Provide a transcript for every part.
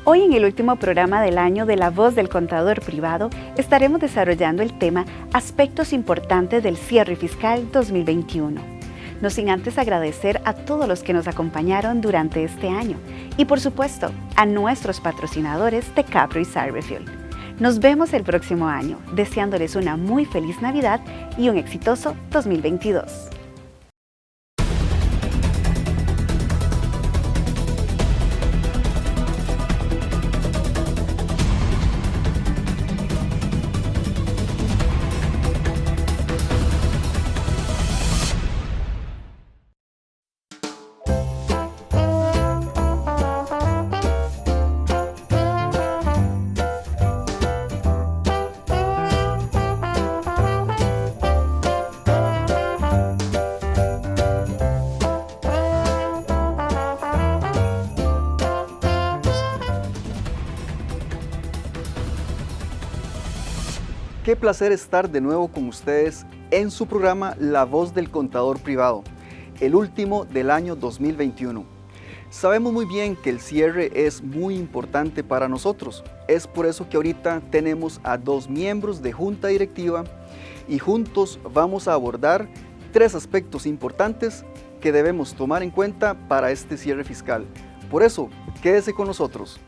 Hoy en el último programa del año de La Voz del Contador Privado estaremos desarrollando el tema Aspectos importantes del cierre fiscal 2021. No sin antes agradecer a todos los que nos acompañaron durante este año y por supuesto a nuestros patrocinadores de Capro y Cyberfuel. Nos vemos el próximo año, deseándoles una muy feliz Navidad y un exitoso 2022. Qué placer estar de nuevo con ustedes en su programa La Voz del Contador Privado, el último del año 2021. Sabemos muy bien que el cierre es muy importante para nosotros. Es por eso que ahorita tenemos a 2 miembros de junta directiva y juntos vamos a abordar 3 aspectos importantes que debemos tomar en cuenta para este cierre fiscal. Por eso, quédese con nosotros.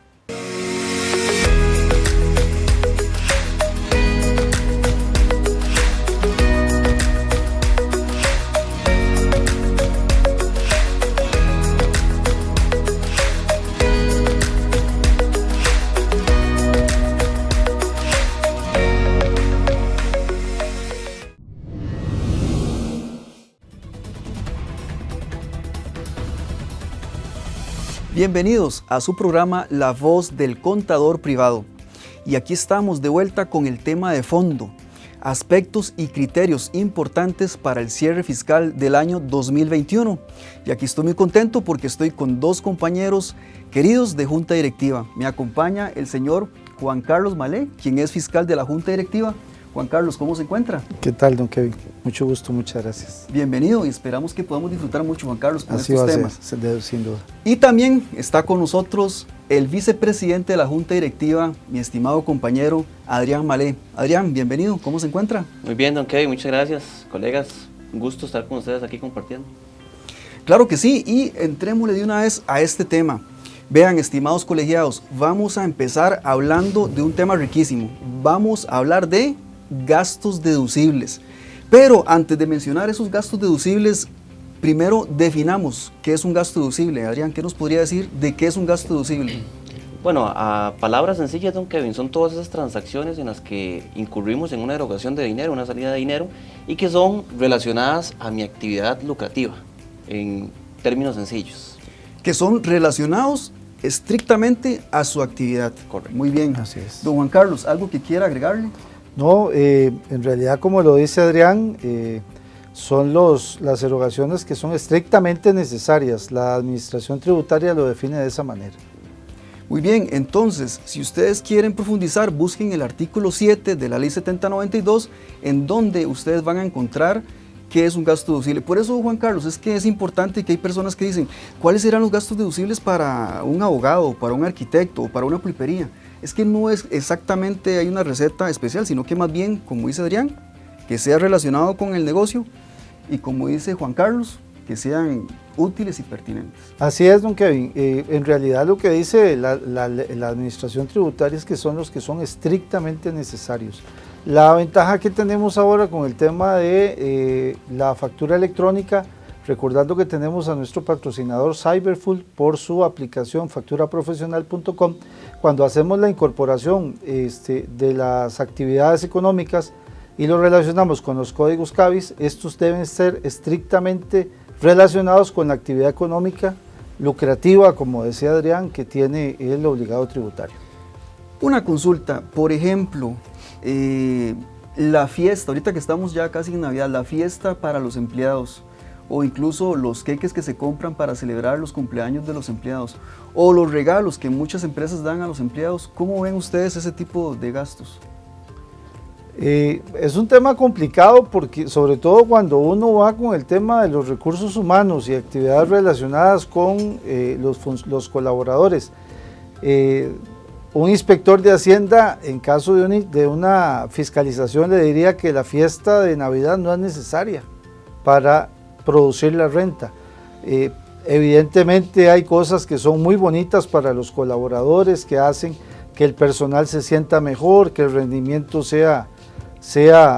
Bienvenidos a su programa La Voz del Contador Privado. Y aquí estamos de vuelta con el tema de fondo, aspectos y criterios importantes para el cierre fiscal del año 2021. Y aquí estoy muy contento porque estoy con 2 compañeros queridos de Junta Directiva. Me acompaña el señor Juan Carlos Malé, quien es fiscal de la Junta Directiva. Juan Carlos, ¿cómo se encuentra? ¿Qué tal, don Kevin? Mucho gusto, muchas gracias. Bienvenido y esperamos que podamos disfrutar mucho, Juan Carlos, con Así estos va temas. A ser, sin duda. Y también está con nosotros el vicepresidente de la Junta Directiva, mi estimado compañero Adrián Malé. Adrián, bienvenido, ¿cómo se encuentra? Muy bien, don Kevin, muchas gracias, colegas. Un gusto estar con ustedes aquí compartiendo. Claro que sí, y entrémosle de una vez a este tema. Vean, estimados colegiados, vamos a empezar hablando de un tema riquísimo. Vamos a hablar de gastos deducibles. Pero antes de mencionar esos gastos deducibles, primero definamos qué es un gasto deducible. Adrián, ¿qué nos podría decir de qué es un gasto deducible? Bueno, a palabras sencillas, don Kevin, son todas esas transacciones en las que incurrimos en una erogación de dinero, una salida de dinero, y que son relacionadas a mi actividad lucrativa, en términos sencillos. Que son relacionados estrictamente a su actividad. Correcto. Muy bien. Así es. Don Juan Carlos, ¿algo que quiera agregarle? No, en realidad, como lo dice Adrián, son las erogaciones que son estrictamente necesarias. La administración tributaria lo define de esa manera. Muy bien, entonces, si ustedes quieren profundizar, busquen el artículo 7 de la Ley 7092, en donde ustedes van a encontrar qué es un gasto deducible. Por eso, Juan Carlos, es que es importante que hay personas que dicen, ¿cuáles serán los gastos deducibles para un abogado, para un arquitecto o para una pulpería? Es que no es exactamente hay una receta especial, sino que más bien, como dice Adrián, que sea relacionado con el negocio y como dice Juan Carlos, que sean útiles y pertinentes. Así es, don Kevin. En realidad lo que dice la administración tributaria es que son los que son estrictamente necesarios. La ventaja que tenemos ahora con el tema de la factura electrónica, recordando que tenemos a nuestro patrocinador Cyberfuel por su aplicación facturaprofesional.com, cuando hacemos la incorporación de las actividades económicas y lo relacionamos con los códigos CABIS, estos deben ser estrictamente relacionados con la actividad económica lucrativa, como decía Adrián, que tiene el obligado tributario. Una consulta, por ejemplo, la fiesta, ahorita que estamos ya casi en Navidad, la fiesta para los empleados, o incluso los queques que se compran para celebrar los cumpleaños de los empleados, o los regalos que muchas empresas dan a los empleados, ¿cómo ven ustedes ese tipo de gastos? Es un tema complicado porque sobre todo cuando uno va con el tema de los recursos humanos y actividades relacionadas con los colaboradores, un inspector de Hacienda, en caso de una fiscalización, le diría que la fiesta de Navidad no es necesaria para producir la renta. Evidentemente hay cosas que son muy bonitas para los colaboradores, que hacen que el personal se sienta mejor, que el rendimiento sea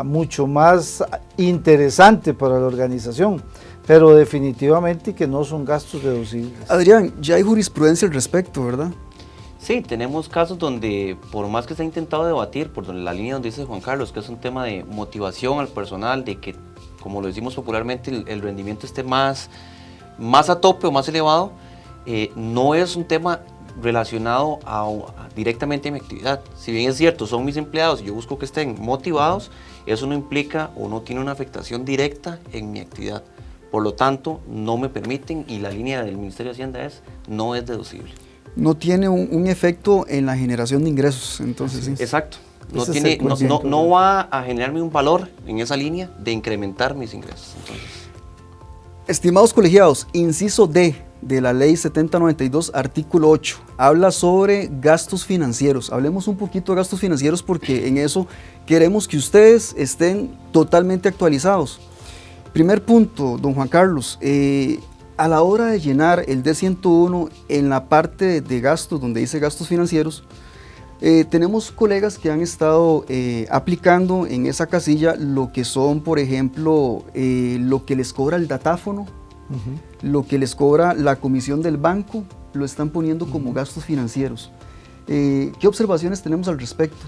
mucho más interesante para la organización, pero definitivamente que no son gastos deducibles. Adrián, ya hay jurisprudencia al respecto, ¿verdad? Sí, tenemos casos donde, por más que se ha intentado debatir, por la línea donde dice Juan Carlos, que es un tema de motivación al personal, de que, como lo decimos popularmente, el rendimiento esté más a tope o más elevado, no es un tema relacionado directamente a mi actividad. Si bien es cierto, son mis empleados y yo busco que estén motivados, eso no implica o no tiene una afectación directa en mi actividad. Por lo tanto, no me permiten, y la línea del Ministerio de Hacienda no es deducible. No tiene un efecto en la generación de ingresos, entonces sí. Exacto. No va a generarme un valor en esa línea de incrementar mis ingresos. Entonces, estimados colegiados, inciso D de la ley 7092, artículo 8, habla sobre gastos financieros. Hablemos un poquito de gastos financieros porque en eso queremos que ustedes estén totalmente actualizados. Primer punto, don Juan Carlos, a la hora de llenar el D101 en la parte de gastos, donde dice gastos financieros, tenemos colegas que han estado aplicando en esa casilla lo que son, por ejemplo, lo que les cobra el datáfono, lo que les cobra la comisión del banco, lo están poniendo como gastos financieros. ¿Qué observaciones tenemos al respecto?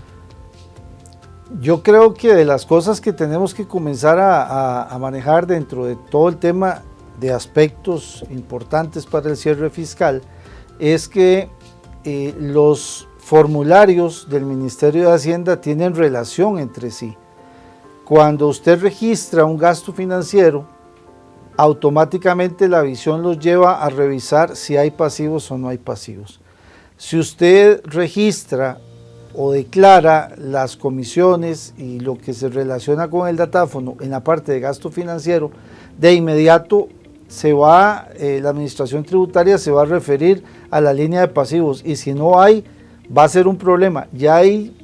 Yo creo que de las cosas que tenemos que comenzar a manejar dentro de todo el tema de aspectos importantes para el cierre fiscal es que los formularios del Ministerio de Hacienda tienen relación entre sí. Cuando usted registra un gasto financiero, automáticamente la visión los lleva a revisar si hay pasivos o no hay pasivos. Si usted registra o declara las comisiones y lo que se relaciona con el datáfono en la parte de gasto financiero, de inmediato la administración tributaria se va a referir a la línea de pasivos, y si no hay, va a ser un problema. Ya ahí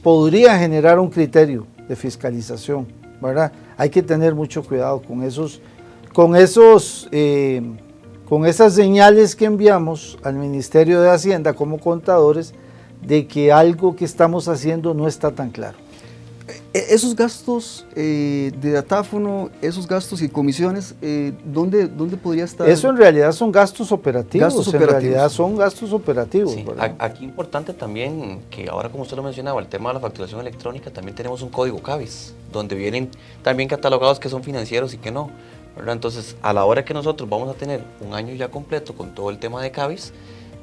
podría generar un criterio de fiscalización, ¿verdad? Hay que tener mucho cuidado con esas señales que enviamos al Ministerio de Hacienda como contadores de que algo que estamos haciendo no está tan claro. Esos gastos de datáfono, esos gastos y comisiones, ¿dónde podría estar? Eso en realidad son gastos operativos. Sí, aquí importante también, que ahora como usted lo mencionaba, el tema de la facturación electrónica, también tenemos un código CABIS, donde vienen también catalogados que son financieros y que no, ¿verdad? Entonces, a la hora que nosotros vamos a tener un año ya completo con todo el tema de CABIS,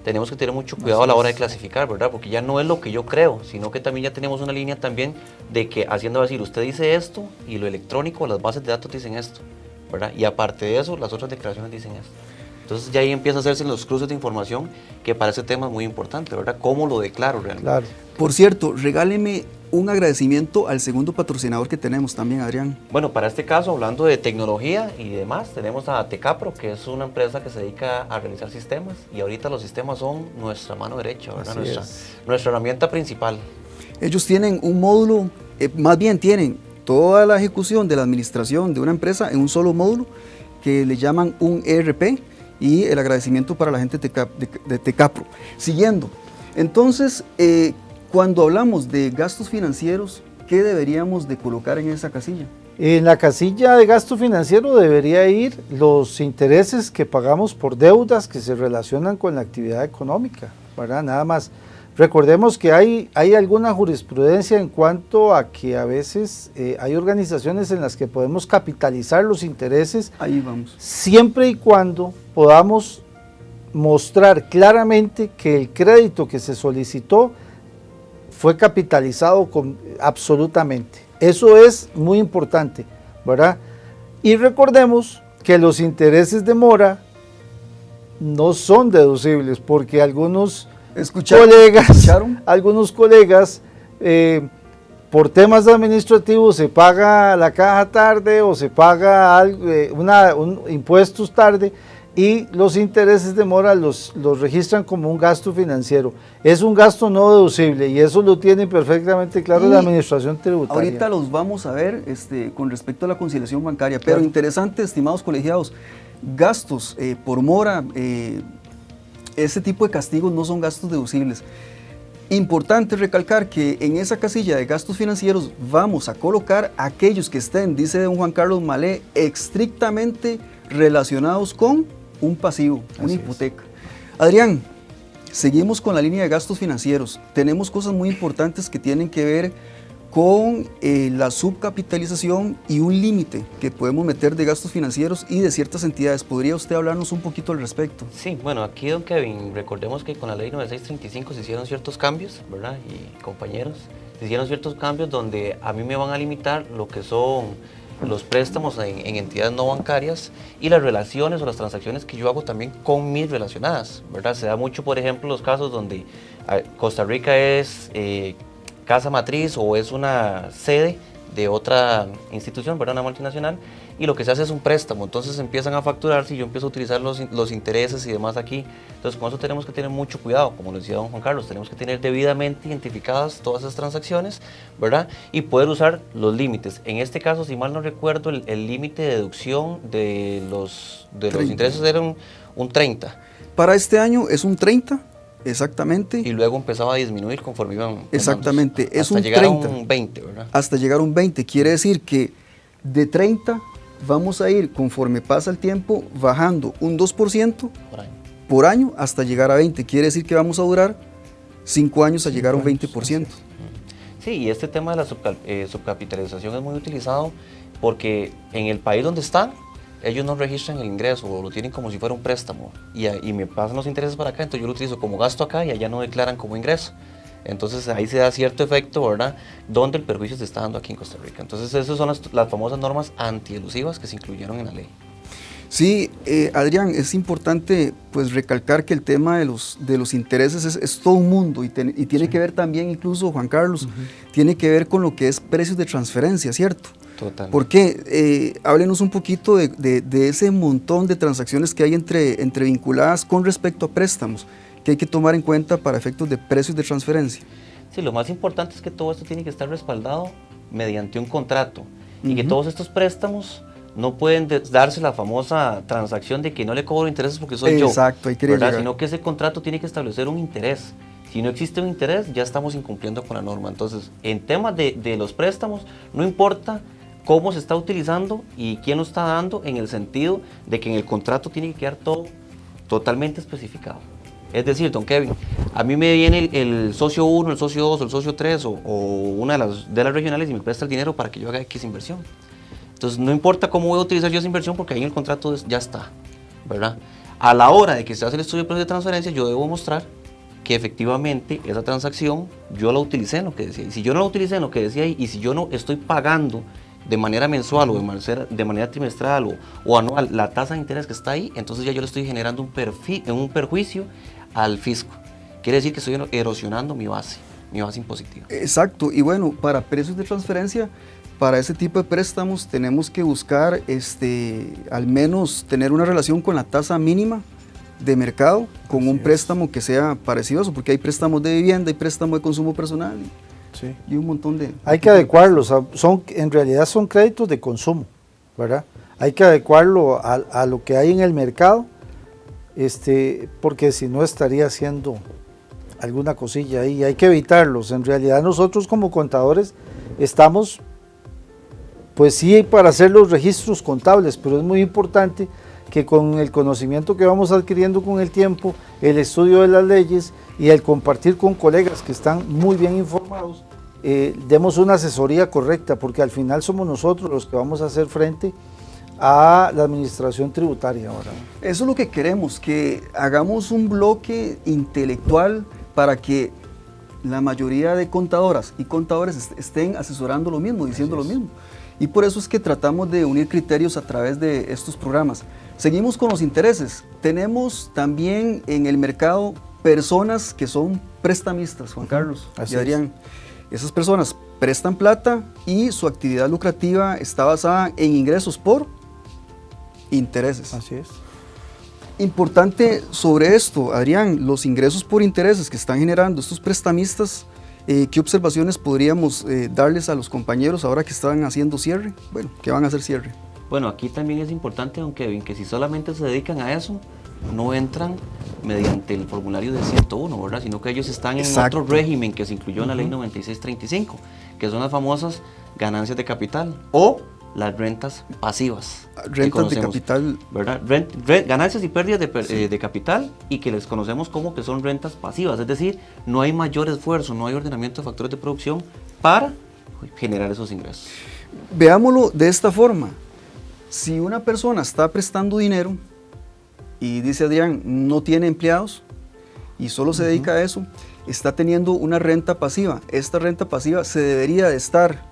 tenemos que tener mucho cuidado a la hora de clasificar, ¿verdad? Porque ya no es lo que yo creo, sino que también ya tenemos una línea también de que Hacienda va a decir, usted dice esto y lo electrónico, las bases de datos dicen esto, ¿verdad? Y aparte de eso, las otras declaraciones dicen esto. Entonces ya ahí empieza a hacerse los cruces de información, que para ese tema es muy importante, ¿verdad? ¿Cómo lo declaro realmente? Claro. Por cierto, regáleme un agradecimiento al segundo patrocinador que tenemos también, Adrián. Bueno, para este caso, hablando de tecnología y demás, tenemos a Tecapro, que es una empresa que se dedica a realizar sistemas, y ahorita los sistemas son nuestra mano derecha, ¿verdad? Nuestra herramienta principal. Ellos tienen un módulo, más bien tienen toda la ejecución de la administración de una empresa en un solo módulo, que le llaman un ERP, y el agradecimiento para la gente de Tecapro. Siguiendo, entonces, cuando hablamos de gastos financieros, ¿qué deberíamos de colocar en esa casilla? En la casilla de gasto financiero debería ir los intereses que pagamos por deudas que se relacionan con la actividad económica, ¿verdad? Nada más. Recordemos que hay alguna jurisprudencia en cuanto a que a veces hay organizaciones en las que podemos capitalizar los intereses. Ahí vamos. Siempre y cuando podamos mostrar claramente que el crédito que se solicitó fue capitalizado absolutamente. Eso es muy importante, ¿verdad? Y recordemos que los intereses de mora no son deducibles, porque algunos colegas por temas administrativos se paga la caja tarde o se paga impuestos tarde, y los intereses de mora los registran como un gasto financiero. Es un gasto no deducible y eso lo tiene perfectamente claro la administración tributaria. Ahorita los vamos a ver con respecto a la conciliación bancaria, pero interesante, estimados colegiados, gastos por mora, ese tipo de castigos no son gastos deducibles. Importante recalcar que en esa casilla de gastos financieros vamos a colocar aquellos que estén, dice don Juan Carlos Malé, estrictamente relacionados con un pasivo, una hipoteca. Adrián, seguimos con la línea de gastos financieros. Tenemos cosas muy importantes que tienen que ver con la subcapitalización y un límite que podemos meter de gastos financieros y de ciertas entidades. ¿Podría usted hablarnos un poquito al respecto? Sí, bueno, aquí don Kevin, recordemos que con la ley 9635 se hicieron ciertos cambios, ¿verdad? Y compañeros, se hicieron ciertos cambios donde a mí me van a limitar lo que son los préstamos en entidades no bancarias y las relaciones o las transacciones que yo hago también con mis relacionadas, ¿verdad? Se da mucho, por ejemplo, los casos donde Costa Rica es casa matriz o es una sede de otra institución, ¿verdad? Una multinacional, y lo que se hace es un préstamo, entonces empiezan a facturar si yo empiezo a utilizar los intereses y demás aquí. Entonces con eso tenemos que tener mucho cuidado, como lo decía don Juan Carlos, tenemos que tener debidamente identificadas todas esas transacciones, ¿verdad? Y poder usar los límites. En este caso, si mal no recuerdo, el límite de deducción de los intereses era un 30. Para este año es un 30. Exactamente. Y luego empezaba a disminuir conforme iban. Exactamente, es hasta un llegar 30. a un 20, ¿verdad? Hasta llegar a un 20. Quiere decir que de 30 vamos a ir, conforme pasa el tiempo, bajando un 2% por año hasta llegar a 20. Quiere decir que vamos a durar 5 años a llegar a un 20%. Sí, y este tema de la subcapitalización es muy utilizado porque en el país donde están, ellos no registran el ingreso o lo tienen como si fuera un préstamo y me pasan los intereses para acá, entonces yo lo utilizo como gasto acá y allá no declaran como ingreso. Entonces ahí se da cierto efecto, ¿verdad? Donde el perjuicio se está dando aquí en Costa Rica. Entonces esas son las famosas normas antielusivas que se incluyeron en la ley. Sí, Adrián, es importante pues recalcar que el tema de los intereses es todo un mundo y tiene que ver también, incluso Juan Carlos, tiene que ver con lo que es precios de transferencia, ¿cierto? Totalmente. ¿Por qué? Háblenos un poquito de ese montón de transacciones que hay entre vinculadas con respecto a préstamos que hay que tomar en cuenta para efectos de precios de transferencia. Sí, lo más importante es que todo esto tiene que estar respaldado mediante un contrato y que todos estos préstamos no pueden darse la famosa transacción de que no le cobro intereses porque soy yo. Exacto, ahí quería llegar. Sino que ese contrato tiene que establecer un interés. Si no existe un interés, ya estamos incumpliendo con la norma. Entonces, en temas de los préstamos, no importa cómo se está utilizando y quién lo está dando, en el sentido de que en el contrato tiene que quedar todo totalmente especificado. Es decir, don Kevin, a mí me viene el socio 1, el socio 2, el socio 3 o una de las regionales y me presta el dinero para que yo haga X inversión. Entonces, no importa cómo voy a utilizar yo esa inversión porque ahí en el contrato ya está, ¿verdad? A la hora de que se hace el estudio de precios de transferencia, yo debo mostrar que efectivamente esa transacción yo la utilicé en lo que decía. Y si yo no la utilicé en lo que decía y si yo no estoy pagando de manera mensual o de manera trimestral o anual la tasa de interés que está ahí, entonces ya yo le estoy generando un perjuicio al fisco. Quiere decir que estoy erosionando mi base impositiva. Exacto, y bueno, para precios de transferencia, para ese tipo de préstamos tenemos que buscar al menos tener una relación con la tasa mínima de mercado, con un préstamo que sea parecido a eso, porque hay préstamos de vivienda, hay préstamos de consumo personal y un montón de... Hay que adecuarlos, en realidad son créditos de consumo, ¿verdad? Hay que adecuarlo a lo que hay en el mercado, porque si no estaría haciendo alguna cosilla ahí, hay que evitarlos. En realidad nosotros como contadores estamos, pues sí, para hacer los registros contables, pero es muy importante que con el conocimiento que vamos adquiriendo con el tiempo, el estudio de las leyes y el compartir con colegas que están muy bien informados, demos una asesoría correcta, porque al final somos nosotros los que vamos a hacer frente a la administración tributaria ahora. Eso es lo que queremos, que hagamos un bloque intelectual para que la mayoría de contadoras y contadores estén asesorando lo mismo, diciendo lo mismo. Y por eso es que tratamos de unir criterios a través de estos programas. Seguimos con los intereses. Tenemos también en el mercado personas que son prestamistas, Juan Carlos y Adrián. Esas personas prestan plata y su actividad lucrativa está basada en ingresos por intereses. Así es. Importante sobre esto, Adrián, los ingresos por intereses que están generando estos prestamistas, ¿qué observaciones podríamos darles a los compañeros ahora que están haciendo cierre? Bueno, que van a hacer cierre. Bueno, aquí también es importante, don Kevin, que si solamente se dedican a eso, no entran mediante el formulario de 101, ¿verdad? Sino que ellos están en otro régimen que se incluyó en la ley 9635, que son las famosas ganancias de capital o las rentas pasivas. Rentas de capital. ¿Verdad? Ganancias y pérdidas de capital, y que les conocemos como que son rentas pasivas, es decir, no hay mayor esfuerzo, no hay ordenamiento de factores de producción para generar esos ingresos. Veámoslo de esta forma. Si una persona está prestando dinero y dice Adrián, no tiene empleados y solo se dedica a eso, está teniendo una renta pasiva. Esta renta pasiva se debería de estar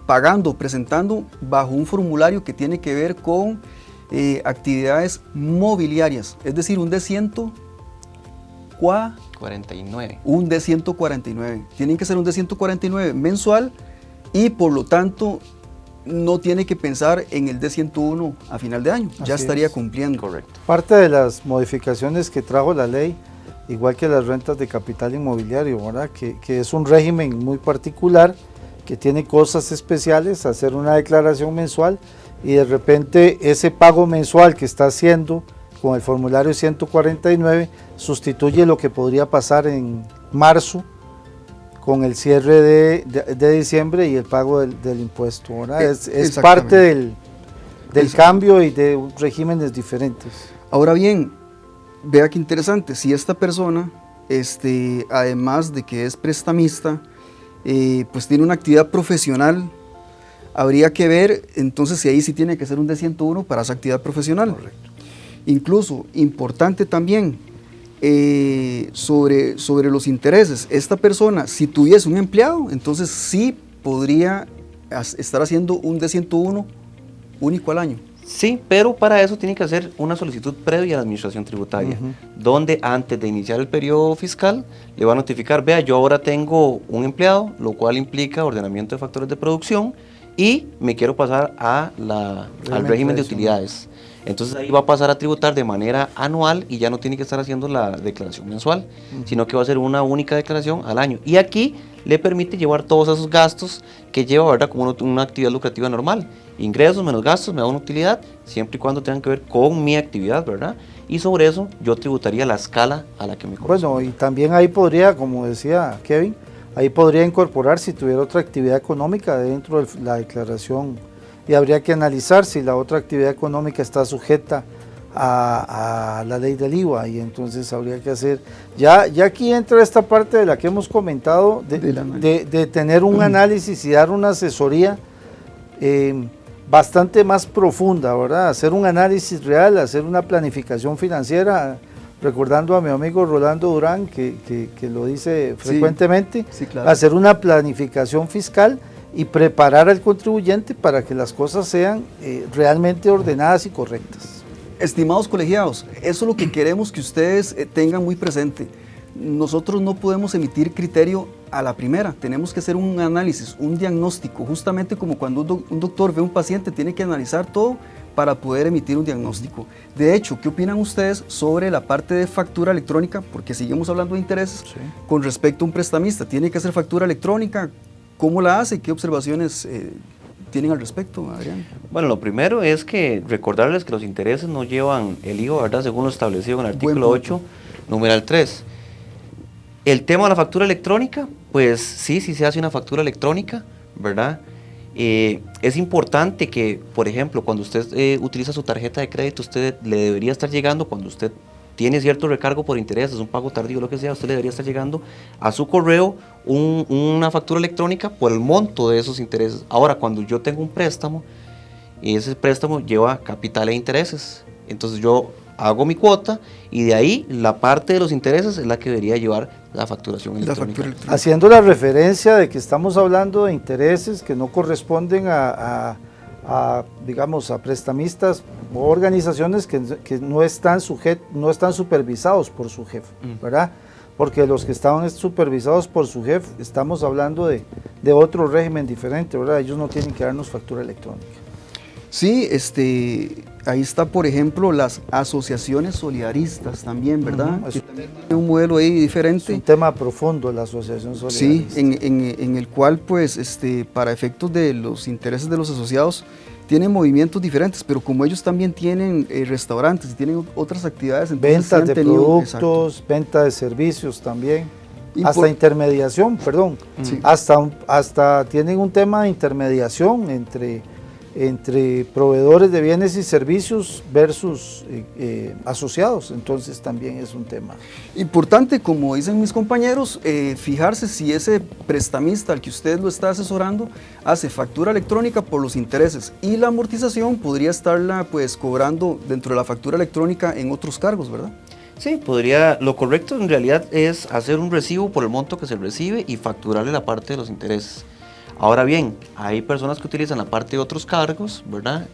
pagando, presentando bajo un formulario que tiene que ver con actividades mobiliarias, es decir, un D149. Un D149. Tienen que ser un D149 mensual y por lo tanto no tiene que pensar en el D101 a final de año, ya estaría cumpliendo. Correcto. Parte de las modificaciones que trajo la ley, igual que las rentas de capital inmobiliario, ¿verdad? Que es un régimen muy particular, que tiene cosas especiales, hacer una declaración mensual y de repente ese pago mensual que está haciendo con el formulario 149 sustituye lo que podría pasar en marzo con el cierre de diciembre y el pago del impuesto, ¿verdad? Es parte del cambio y de regímenes diferentes. Ahora bien, vea qué interesante, si esta persona, además de que es prestamista, pues tiene una actividad profesional, habría que ver entonces si ahí sí tiene que ser un D101 para esa actividad profesional. Correcto. Incluso, importante también, sobre los intereses, esta persona si tuviese un empleado, entonces sí podría estar haciendo un D101 único al año. Sí, pero para eso tiene que hacer una solicitud previa a la administración tributaria, donde antes de iniciar el periodo fiscal le va a notificar, vea, yo ahora tengo un empleado, lo cual implica ordenamiento de factores de producción y me quiero pasar al régimen de utilidades. Entonces ahí va a pasar a tributar de manera anual y ya no tiene que estar haciendo la declaración mensual, sino que va a ser una única declaración al año. Y aquí le permite llevar todos esos gastos que lleva, ¿verdad?, como una actividad lucrativa normal. Ingresos menos gastos me da una utilidad, siempre y cuando tengan que ver con mi actividad, ¿verdad? Y sobre eso yo tributaría la escala a la que me corresponde. Bueno, y también ahí podría, como decía Kevin, ahí podría incorporar si tuviera otra actividad económica dentro de la declaración, y habría que analizar si la otra actividad económica está sujeta a la ley del IVA, y entonces habría que hacer, ya aquí entra esta parte de la que hemos comentado, de tener un análisis y dar una asesoría bastante más profunda, ¿verdad? Hacer un análisis real, hacer una planificación financiera, recordando a mi amigo Rolando Durán, que lo dice frecuentemente, sí, claro. Hacer una planificación fiscal y preparar al contribuyente para que las cosas sean realmente ordenadas y correctas. Estimados colegiados, eso es lo que queremos que ustedes tengan muy presente. Nosotros no podemos emitir criterio a la primera, tenemos que hacer un análisis, un diagnóstico, justamente como cuando un doctor ve a un paciente, tiene que analizar todo para poder emitir un diagnóstico. De hecho, ¿qué opinan ustedes sobre la parte de factura electrónica? Porque seguimos hablando de intereses, con respecto a un prestamista, ¿tiene que hacer factura electrónica? ¿Cómo la hace? ¿Qué observaciones tienen al respecto, Adrián? Bueno, lo primero es que recordarles que los intereses no llevan el IVA, ¿verdad?, según lo establecido en el artículo 8, numeral 3. El tema de la factura electrónica, pues sí se hace una factura electrónica, ¿verdad? Es importante que, por ejemplo, cuando usted utiliza su tarjeta de crédito, usted le debería estar llegando, cuando usted tiene cierto recargo por intereses, un pago tardío, lo que sea, usted le debería estar llegando a su correo una factura electrónica por el monto de esos intereses. Ahora, cuando yo tengo un préstamo, ese préstamo lleva capital e intereses, entonces yo hago mi cuota y de ahí la parte de los intereses es la que debería llevar la facturación electrónica. Haciendo la referencia de que estamos hablando de intereses que no corresponden digamos, a prestamistas o organizaciones que no están supervisados por su jefe, ¿verdad? Porque los que estaban supervisados por su jefe, estamos hablando de otro régimen diferente, ¿verdad? Ellos no tienen que darnos factura electrónica. Sí, ahí está, por ejemplo, las asociaciones solidaristas también, ¿verdad? Uh-huh. Que también tiene un modelo ahí diferente. Es un tema profundo la asociación solidarista. Sí, en el cual, pues, para efectos de los intereses de los asociados, tienen movimientos diferentes, pero como ellos también tienen restaurantes y tienen otras actividades, entonces ventas de productos, exacto, venta de servicios también, y hasta intermediación, perdón, Sí. hasta tienen un tema de intermediación entre proveedores de bienes y servicios versus asociados, entonces también es un tema. Importante, como dicen mis compañeros, fijarse si ese prestamista al que usted lo está asesorando hace factura electrónica por los intereses, y la amortización podría estarla pues cobrando dentro de la factura electrónica en otros cargos, ¿verdad? Sí, lo correcto en realidad es hacer un recibo por el monto que se recibe y facturarle la parte de los intereses. Ahora bien, hay personas que utilizan la parte de otros cargos, ¿verdad?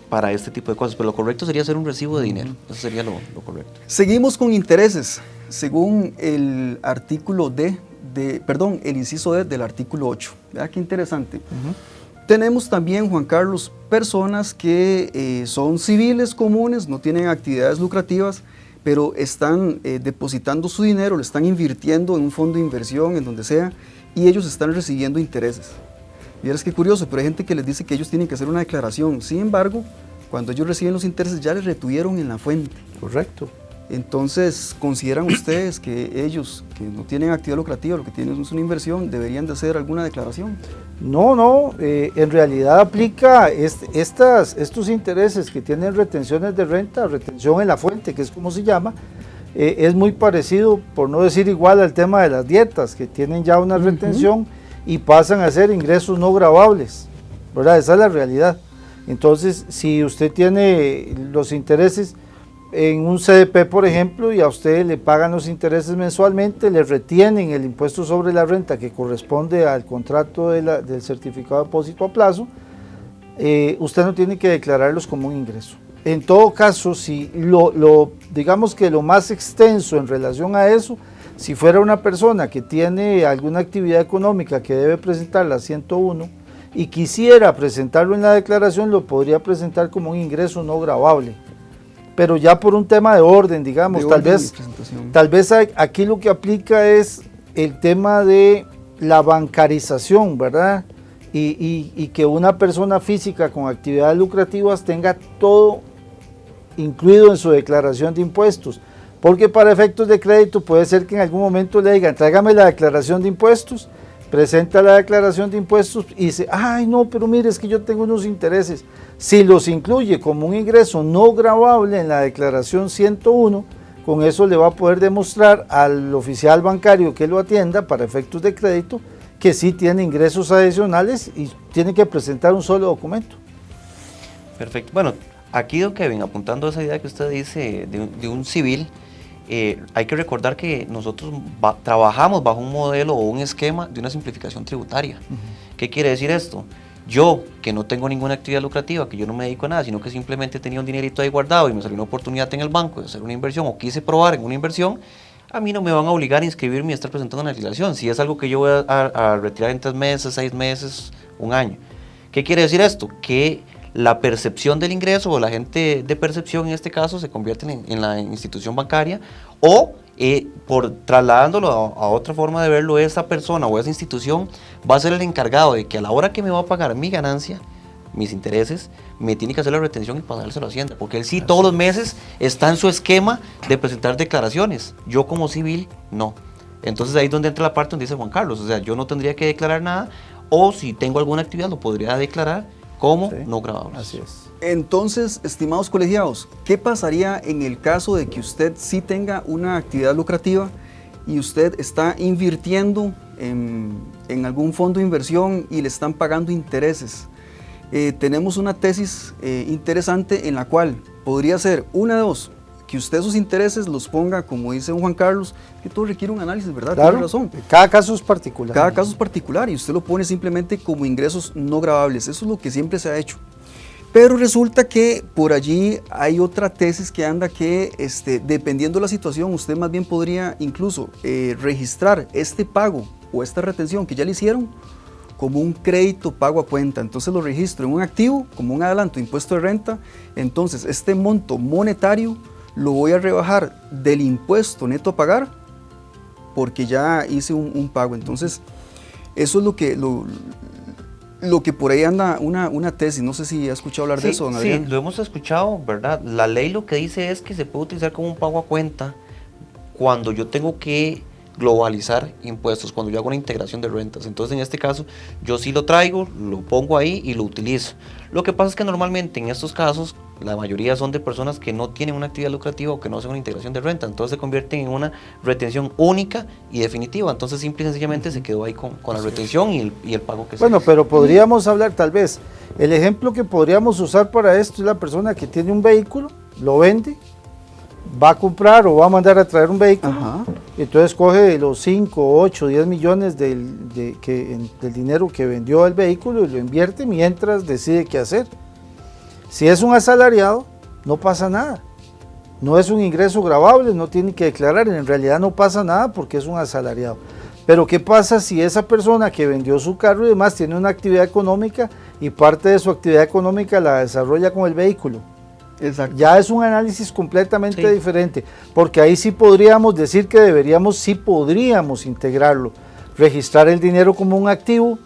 Para este tipo de cosas, pero lo correcto sería hacer un recibo de dinero, eso sería lo correcto. Seguimos con intereses, según el artículo el inciso D del artículo 8. Vea qué interesante. Tenemos también, Juan Carlos, personas que son civiles comunes, no tienen actividades lucrativas, pero están depositando su dinero, lo están invirtiendo en un fondo de inversión, en donde sea, y ellos están recibiendo intereses. Vieras qué curioso, pero hay gente que les dice que ellos tienen que hacer una declaración. Sin embargo, cuando ellos reciben los intereses ya les retuvieron en la fuente. Correcto. Entonces, ¿consideran ustedes que ellos, que no tienen actividad lucrativa, lo que tienen es una inversión, deberían de hacer alguna declaración? No, en realidad aplica estos intereses que tienen retenciones de renta, retención en la fuente, que es como se llama, es muy parecido, por no decir igual, al tema de las dietas, que tienen ya una retención y pasan a ser ingresos no gravables, ¿verdad? Esa es la realidad. Entonces, si usted tiene los intereses en un CDP, por ejemplo, y a usted le pagan los intereses mensualmente, le retienen el impuesto sobre la renta que corresponde al contrato del certificado de depósito a plazo, usted no tiene que declararlos como un ingreso. En todo caso, si digamos que lo más extenso en relación a eso, si fuera una persona que tiene alguna actividad económica que debe presentar la 101 y quisiera presentarlo en la declaración, lo podría presentar como un ingreso no gravable. Pero ya por un tema de orden, digamos, tal vez aquí lo que aplica es el tema de la bancarización, ¿verdad? Y que una persona física con actividades lucrativas tenga todo incluido en su declaración de impuestos, porque para efectos de crédito puede ser que en algún momento le digan, tráigame la declaración de impuestos, presenta la declaración de impuestos y dice, ay no, pero mire, es que yo tengo unos intereses. Si los incluye como un ingreso no gravable en la declaración 101, con eso le va a poder demostrar al oficial bancario que lo atienda para efectos de crédito que sí tiene ingresos adicionales y tiene que presentar un solo documento. Perfecto. Bueno, aquí, don Kevin, apuntando a esa idea que usted dice de un civil, hay que recordar que nosotros trabajamos bajo un modelo o un esquema de una simplificación tributaria. ¿Qué quiere decir esto? Yo, que no tengo ninguna actividad lucrativa, que yo no me dedico a nada, sino que simplemente tenía un dinerito ahí guardado y me salió una oportunidad en el banco de hacer una inversión o quise probar en una inversión, a mí no me van a obligar a inscribirme y a estar presentando una declaración. Si es algo que yo voy a retirar en 3 meses, 6 meses, 1 año. ¿Qué quiere decir esto? Que la percepción del ingreso o la agente de percepción en este caso se convierte en la institución bancaria o por trasladándolo a otra forma de verlo, esa persona o esa institución va a ser el encargado de que a la hora que me va a pagar mi ganancia, mis intereses, me tiene que hacer la retención y pasárselo a Hacienda, porque él sí todos los meses está en su esquema de presentar declaraciones, yo como civil no. Entonces ahí es donde entra la parte donde dice Juan Carlos, o sea, yo no tendría que declarar nada, o si tengo alguna actividad lo podría declarar como no gravables. Así es. Entonces, estimados colegiados, ¿qué pasaría en el caso de que usted sí tenga una actividad lucrativa y usted está invirtiendo en algún fondo de inversión y le están pagando intereses? Tenemos una tesis interesante en la cual podría ser una de dos, que usted sus intereses los ponga, como dice Juan Carlos, que todo requiere un análisis, ¿verdad? Claro, tiene razón. Cada caso es particular. Cada caso es particular y usted lo pone simplemente como ingresos no gravables. Eso es lo que siempre se ha hecho. Pero resulta que por allí hay otra tesis que anda que, dependiendo de la situación, usted más bien podría incluso registrar este pago o esta retención que ya le hicieron como un crédito pago a cuenta. Entonces lo registro en un activo, como un adelanto de impuesto de renta. Entonces este monto monetario lo voy a rebajar del impuesto neto a pagar porque ya hice un pago. Entonces eso es lo que por ahí anda una tesis. No sé si ha escuchado hablar de eso, don Adrián. Sí, lo hemos escuchado, ¿verdad? La ley lo que dice es que se puede utilizar como un pago a cuenta cuando yo tengo que globalizar impuestos, cuando yo hago una integración de rentas. Entonces en este caso yo sí lo traigo, lo pongo ahí y lo utilizo. Lo que pasa es que normalmente en estos casos la mayoría son de personas que no tienen una actividad lucrativa o que no hacen una integración de renta, entonces se convierten en una retención única y definitiva. Entonces simple y sencillamente se quedó ahí con la retención y el pago que se Bueno, hizo. pero podríamos hablar tal vez, el ejemplo que podríamos usar para esto es la persona que tiene un vehículo, lo vende, va a comprar o va a mandar a traer un vehículo, Ajá. entonces coge los 5, 8, 10 millones del dinero que vendió el vehículo y lo invierte mientras decide qué hacer. Si es un asalariado, no pasa nada. No es un ingreso gravable, no tiene que declarar, en realidad no pasa nada porque es un asalariado. Pero ¿qué pasa si esa persona que vendió su carro y demás tiene una actividad económica y parte de su actividad económica la desarrolla con el vehículo? Exacto. Ya es un análisis completamente Sí. diferente, porque ahí sí podríamos decir que sí podríamos integrarlo, registrar el dinero como un activo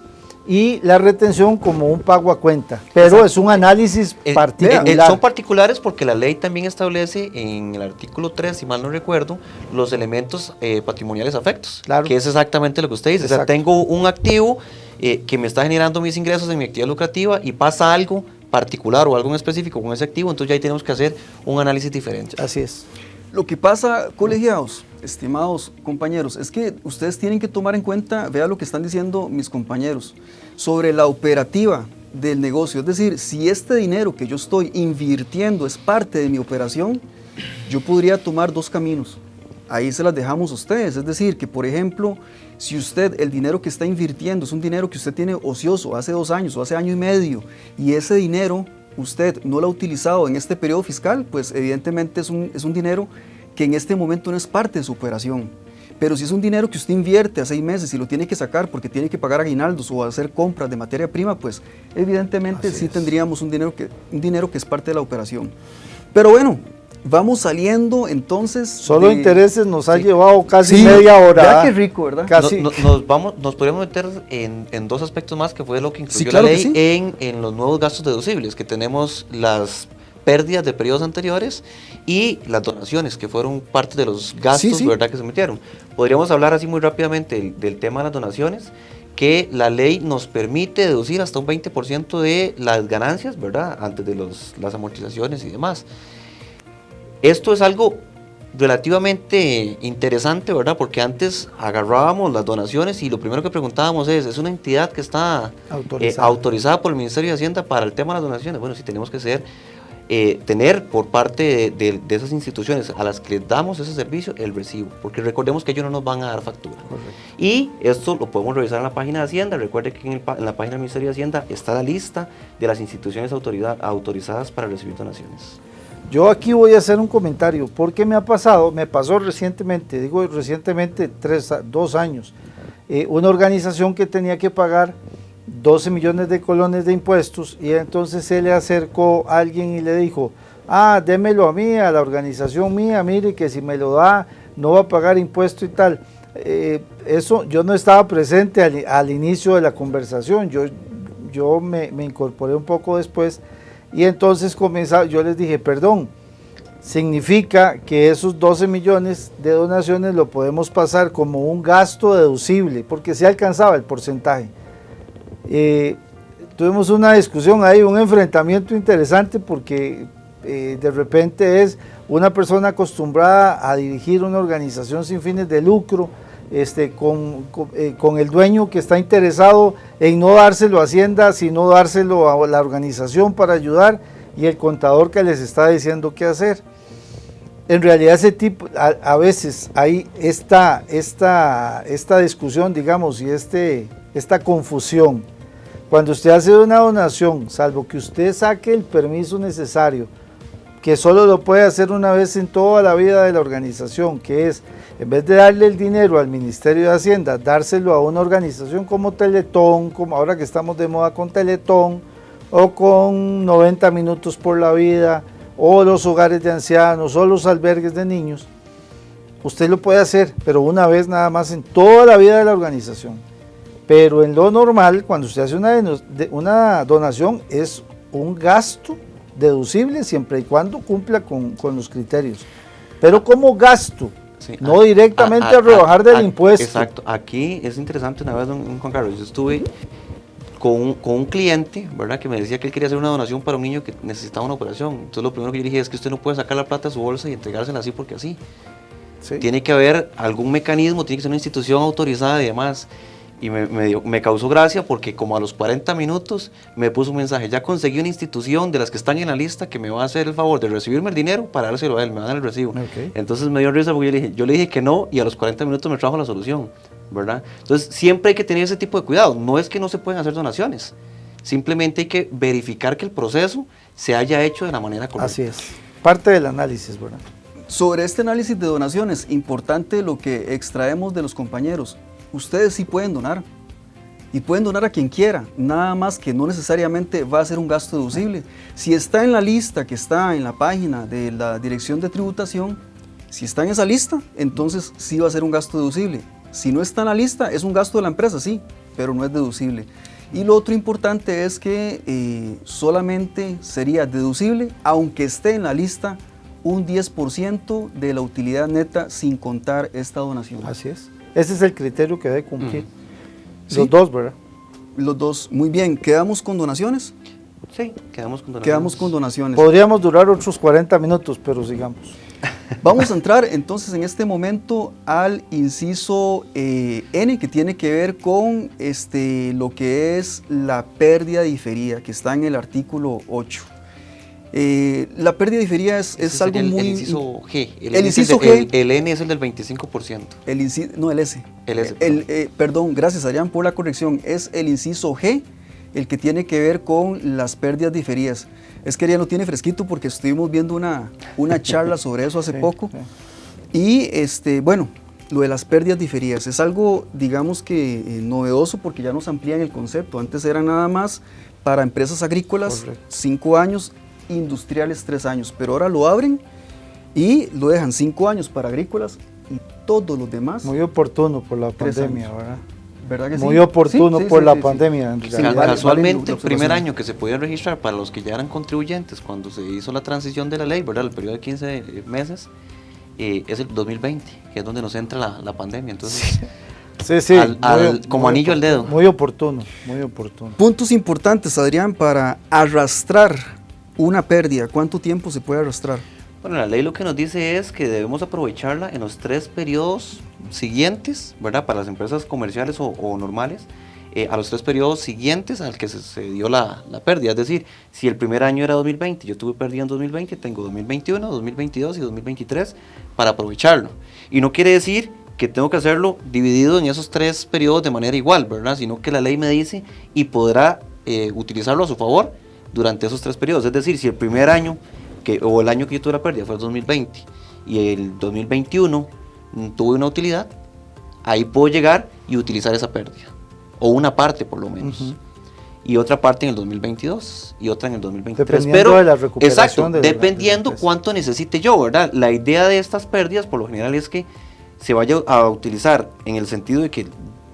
y la retención como un pago a cuenta, pero Exacto. es un análisis particular. Son particulares porque la ley también establece en el artículo 3, si mal no recuerdo, los elementos patrimoniales afectos, Claro. que es exactamente lo que usted dice. O sea, Exacto. tengo un activo que me está generando mis ingresos en mi actividad lucrativa y pasa algo particular o algo en específico con ese activo, entonces ya ahí tenemos que hacer un análisis diferente. Así es. Lo que pasa, colegiados, estimados compañeros, es que ustedes tienen que tomar en cuenta, vea lo que están diciendo mis compañeros, sobre la operativa del negocio. Es decir, si este dinero que yo estoy invirtiendo es parte de mi operación, yo podría tomar dos caminos. Ahí se las dejamos a ustedes. Es decir, que por ejemplo, si usted el dinero que está invirtiendo es un dinero que usted tiene ocioso hace 2 años o hace año y medio, y ese dinero usted no lo ha utilizado en este periodo fiscal, pues evidentemente es un dinero que en este momento no es parte de su operación. Pero si es un dinero que usted invierte a 6 meses y lo tiene que sacar porque tiene que pagar aguinaldos o hacer compras de materia prima, pues evidentemente Así sí es. tendríamos un dinero que es parte de la operación. Pero bueno, vamos saliendo entonces. Solo de- intereses nos ha Sí. llevado casi Sí, media hora. vea qué rico, ¿verdad? Casi. Nos podríamos meter en dos aspectos más, que fue lo que incluyó Sí, claro la que ley sí. en los nuevos gastos deducibles, que tenemos las pérdidas de periodos anteriores y las donaciones, que fueron parte de los gastos, Sí, sí. ¿verdad?, que se metieron. Podríamos hablar así muy rápidamente del tema de las donaciones, que la ley nos permite deducir hasta un 20% de las ganancias, ¿verdad?, antes de las amortizaciones y demás. Esto es algo relativamente interesante, ¿verdad? Porque antes agarrábamos las donaciones y lo primero que preguntábamos es una entidad que está autorizada por el Ministerio de Hacienda para el tema de las donaciones. Bueno, sí tenemos que tener por parte de esas instituciones a las que les damos ese servicio el recibo, porque recordemos que ellos no nos van a dar factura. Correcto. Y esto lo podemos revisar en la página de Hacienda. Recuerde que en la página del Ministerio de Hacienda está la lista de las instituciones autorizadas para recibir donaciones. Yo aquí voy a hacer un comentario, porque me pasó recientemente, digo recientemente 2 años, una organización que tenía que pagar 12 millones de colones de impuestos y entonces se le acercó a alguien y le dijo, démelo a mí, a la organización mía, mire que si me lo da no va a pagar impuesto y tal. Eso yo no estaba presente al inicio de la conversación, yo me incorporé un poco después. Y entonces yo les dije, perdón, significa que esos 12 millones de donaciones lo podemos pasar como un gasto deducible, porque se alcanzaba el porcentaje. Tuvimos una discusión ahí, un enfrentamiento interesante, porque de repente es una persona acostumbrada a dirigir una organización sin fines de lucro, con el dueño que está interesado en no dárselo a Hacienda, sino dárselo a la organización para ayudar, y el contador que les está diciendo qué hacer. En realidad ese tipo, a veces hay esta discusión, digamos, y esta confusión. Cuando usted hace una donación, salvo que usted saque el permiso necesario que solo lo puede hacer una vez en toda la vida de la organización, que es, en vez de darle el dinero al Ministerio de Hacienda, dárselo a una organización como Teletón, como ahora que estamos de moda con Teletón, o con 90 minutos por la vida, o los hogares de ancianos, o los albergues de niños. Usted lo puede hacer, pero una vez nada más en toda la vida de la organización. Pero en lo normal, cuando usted hace una donación, es un gasto deducible siempre y cuando cumpla con los criterios. Pero como gasto, sí, no directamente a rebajar del impuesto. Exacto. Aquí es interesante, una vez, don Juan Carlos, yo estuve con un cliente, ¿verdad?, que me decía que él quería hacer una donación para un niño que necesitaba una operación. Entonces lo primero que yo dije es que usted no puede sacar la plata de su bolsa y entregársela así porque así. Sí. Tiene que haber algún mecanismo, tiene que ser una institución autorizada y demás. Y me causó gracia porque como a los 40 minutos me puso un mensaje: ya conseguí una institución de las que están en la lista que me va a hacer el favor de recibirme el dinero para dárselo a él, me va a dar el recibo. Okay. Entonces me dio risa porque yo le dije que no, y a los 40 minutos me trajo la solución, ¿verdad? Entonces siempre hay que tener ese tipo de cuidado. No es que no se pueden hacer donaciones, simplemente hay que verificar que el proceso se haya hecho de la manera correcta. Así es, parte del análisis, ¿verdad? Sobre este análisis de donaciones, importante lo que extraemos de los compañeros. Ustedes sí pueden donar, y pueden donar a quien quiera, nada más que no necesariamente va a ser un gasto deducible. Si está en la lista que está en la página de la Dirección de Tributación, si está en esa lista, entonces sí va a ser un gasto deducible. Si no está en la lista, es un gasto de la empresa, sí, pero no es deducible. Y lo otro importante es que solamente sería deducible, aunque esté en la lista, un 10% de la utilidad neta sin contar esta donación. Así es. Ese es el criterio que debe cumplir. Los dos, ¿verdad? Los dos. Muy bien. ¿Quedamos con donaciones? Sí, quedamos con donaciones. Quedamos con donaciones. Podríamos durar otros 40 minutos, pero sigamos. Vamos a entrar entonces en este momento al inciso N, que tiene que ver con lo que es la pérdida diferida, que está en el artículo 8. La pérdida diferida es algo muy... El inciso G. El inciso G. El N es el del 25%. El S. El S. Perdón, gracias Adrián por la corrección. Es el inciso G el que tiene que ver con las pérdidas diferidas. Es que Adrián lo tiene fresquito porque estuvimos viendo una charla sobre eso hace poco. Y bueno, lo de las pérdidas diferidas es algo, digamos que novedoso, porque ya nos amplían el concepto. Antes era nada más para empresas agrícolas. Correcto. 5 años, industriales 3 años, pero ahora lo abren y lo dejan 5 años para agrícolas y todos los demás. Muy oportuno por la pandemia, ¿verdad? ¿Verdad que muy oportuno por la pandemia. Casualmente, el primer año que se podía registrar para los que ya eran contribuyentes cuando se hizo la transición de la ley, ¿verdad?, el periodo de 15 meses, es el 2020, que es donde nos entra la pandemia. Entonces, sí, como anillo al dedo. Muy oportuno, muy oportuno. Puntos importantes, Adrián, para arrastrar una pérdida. ¿Cuánto tiempo se puede arrastrar? Bueno, la ley lo que nos dice es que debemos aprovecharla en los 3 periodos siguientes, ¿verdad?, para las empresas comerciales o normales, a los 3 periodos siguientes al que se dio la pérdida. Es decir, si el primer año era 2020, yo tuve pérdida en 2020, tengo 2021, 2022 y 2023 para aprovecharlo. Y no quiere decir que tengo que hacerlo dividido en esos 3 periodos de manera igual, ¿verdad?, sino que la ley me dice y podrá utilizarlo a su favor durante esos 3 periodos. Es decir, si el primer año o el año que yo tuve la pérdida fue el 2020 y el 2021 tuve una utilidad, ahí puedo llegar y utilizar esa pérdida, o una parte por lo menos, y otra parte en el 2022 y otra en el 2023. Dependiendo de la recuperación. Exacto, dependiendo cuánto necesite yo, ¿verdad? La idea de estas pérdidas por lo general es que se vaya a utilizar en el sentido de que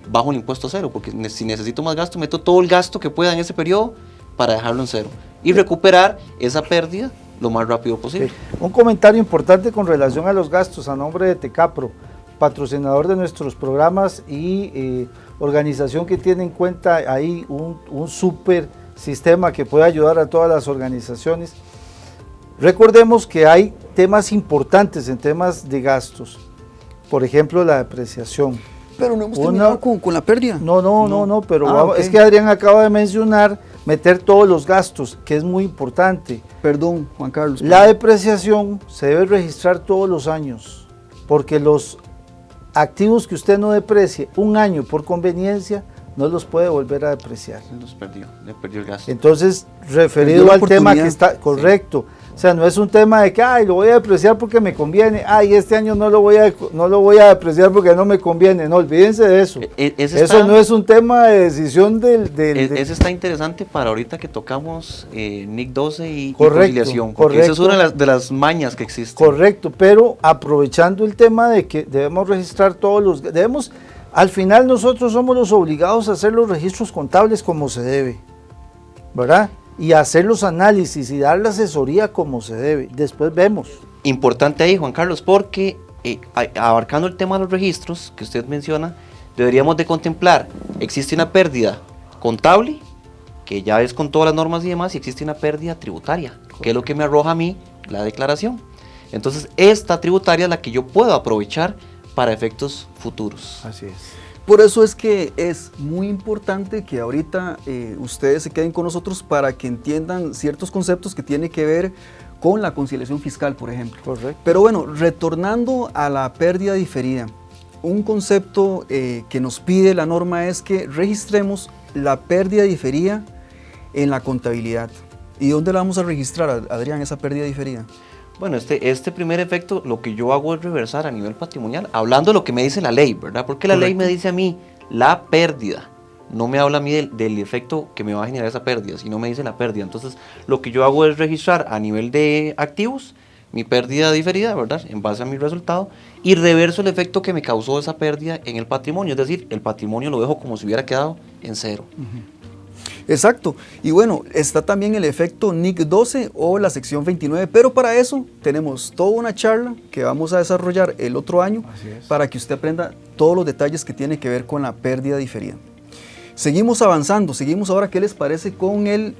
bajo el impuesto cero, porque si necesito más gasto, meto todo el gasto que pueda en ese periodo para dejarlo en cero y recuperar esa pérdida lo más rápido posible. Un comentario importante con relación a los gastos a nombre de Tecapro, patrocinador de nuestros programas y organización que tiene en cuenta ahí un súper sistema que puede ayudar a todas las organizaciones. Recordemos que hay temas importantes en temas de gastos, por ejemplo la depreciación. Pero no hemos terminado con la pérdida. No, pero es que Adrián acaba de mencionar meter todos los gastos, que es muy importante. Perdón, Juan Carlos. La depreciación se debe registrar todos los años, porque los activos que usted no deprecie un año por conveniencia, no los puede volver a depreciar. Los perdió, le perdió el gasto. Entonces, referido al tema que está, correcto, O sea, no es un tema de que, ay, lo voy a depreciar porque me conviene, ay, este año no lo voy a depreciar porque no me conviene. No, olvídense de eso. Eso no es un tema de decisión Ese está interesante para ahorita que tocamos NIC 12 y conciliación. Correcto. Esa es una de las mañas que existen. Correcto, pero aprovechando el tema de que debemos registrar al final nosotros somos los obligados a hacer los registros contables como se debe, ¿verdad? Y hacer los análisis y dar la asesoría como se debe. Después vemos. Importante ahí, Juan Carlos, porque abarcando el tema de los registros que usted menciona, deberíamos de contemplar, existe una pérdida contable, que ya es con todas las normas y demás, y existe una pérdida tributaria, que es lo que me arroja a mí la declaración. Entonces, esta tributaria es la que yo puedo aprovechar para efectos futuros. Así es. Por eso es que es muy importante que ahorita ustedes se queden con nosotros para que entiendan ciertos conceptos que tienen que ver con la conciliación fiscal, por ejemplo. Correcto. Pero bueno, retornando a la pérdida diferida, un concepto que nos pide la norma es que registremos la pérdida diferida en la contabilidad. ¿Y dónde la vamos a registrar, Adrián, esa pérdida diferida? Bueno, este primer efecto lo que yo hago es reversar a nivel patrimonial, hablando de lo que me dice la ley, ¿verdad? Porque la ley me dice a mí la pérdida, no me habla a mí del efecto que me va a generar esa pérdida, sino me dice la pérdida. Entonces, lo que yo hago es registrar a nivel de activos mi pérdida diferida, ¿verdad? En base a mi resultado, y reverso el efecto que me causó esa pérdida en el patrimonio, es decir, el patrimonio lo dejo como si hubiera quedado en cero. Exacto, y bueno, está también el efecto NIC 12 o la sección 29, pero para eso tenemos toda una charla que vamos a desarrollar el otro año para que usted aprenda todos los detalles que tiene que ver con la pérdida diferida. Seguimos avanzando, seguimos ahora, ¿qué les parece con el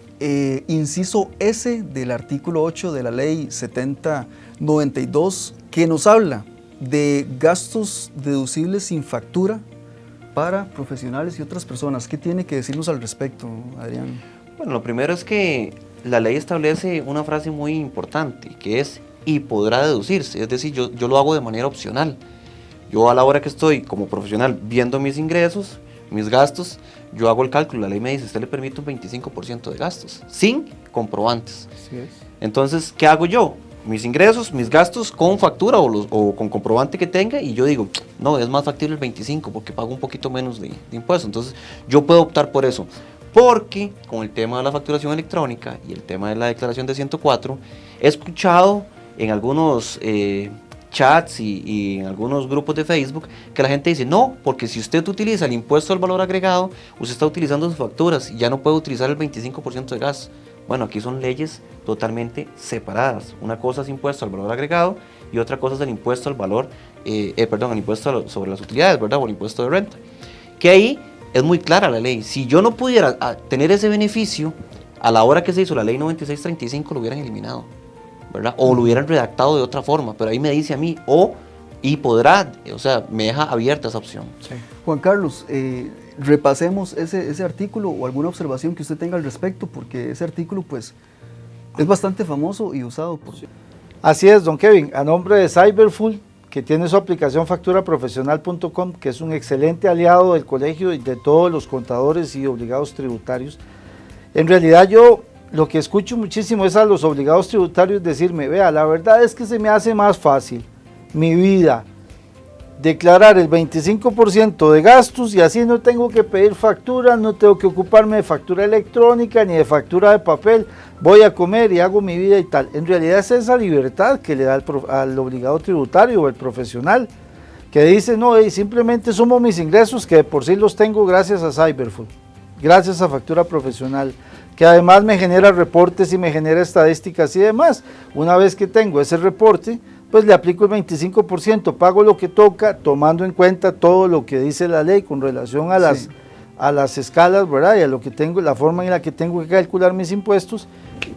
inciso S del artículo 8 de la ley 7092, que nos habla de gastos deducibles sin factura para profesionales y otras personas? ¿Qué tiene que decirnos al respecto, Adrián? Bueno, lo primero es que la ley establece una frase muy importante, que es y podrá deducirse, es decir, yo lo hago de manera opcional. Yo a la hora que estoy como profesional viendo mis ingresos, mis gastos, yo hago el cálculo, la ley me dice, usted le permite un 25% de gastos, sin comprobantes. Así es. Entonces, ¿qué hago yo? Mis ingresos, mis gastos con factura o con comprobante que tenga, y yo digo, no, es más factible el 25 porque pago un poquito menos de impuestos. Entonces yo puedo optar por eso, porque con el tema de la facturación electrónica y el tema de la declaración de 104, he escuchado en algunos chats y en algunos grupos de Facebook que la gente dice, no, porque si usted utiliza el impuesto al valor agregado, usted está utilizando sus facturas y ya no puede utilizar el 25% de gas. Bueno, aquí son leyes totalmente separadas. Una cosa es impuesto al valor agregado y otra cosa es el impuesto al valor, el impuesto sobre las utilidades, ¿verdad? O el impuesto de renta. Que ahí es muy clara la ley. Si yo no pudiera tener ese beneficio, a la hora que se hizo la ley 9635 lo hubieran eliminado, ¿verdad? O lo hubieran redactado de otra forma, pero ahí me dice a mí, y podrá, o sea, me deja abierta esa opción. Sí. Juan Carlos, repasemos ese artículo o alguna observación que usted tenga al respecto, porque ese artículo pues es bastante famoso y usado por... Así es, don Kevin, a nombre de Cyberfull, que tiene su aplicación facturaprofesional.com, que es un excelente aliado del colegio y de todos los contadores y obligados tributarios. En realidad yo lo que escucho muchísimo es a los obligados tributarios decirme, vea, la verdad es que se me hace más fácil mi vida declarar el 25% de gastos y así no tengo que pedir factura, no tengo que ocuparme de factura electrónica ni de factura de papel, voy a comer y hago mi vida y tal. En realidad es esa libertad que le da al obligado tributario o el profesional, que dice, no, simplemente sumo mis ingresos que de por sí los tengo gracias a Cyberfull, gracias a factura profesional, que además me genera reportes y me genera estadísticas y demás. Una vez que tengo ese reporte, pues le aplico el 25%, pago lo que toca, tomando en cuenta todo lo que dice la ley con relación a las escalas, ¿verdad? Y a lo que tengo, la forma en la que tengo que calcular mis impuestos,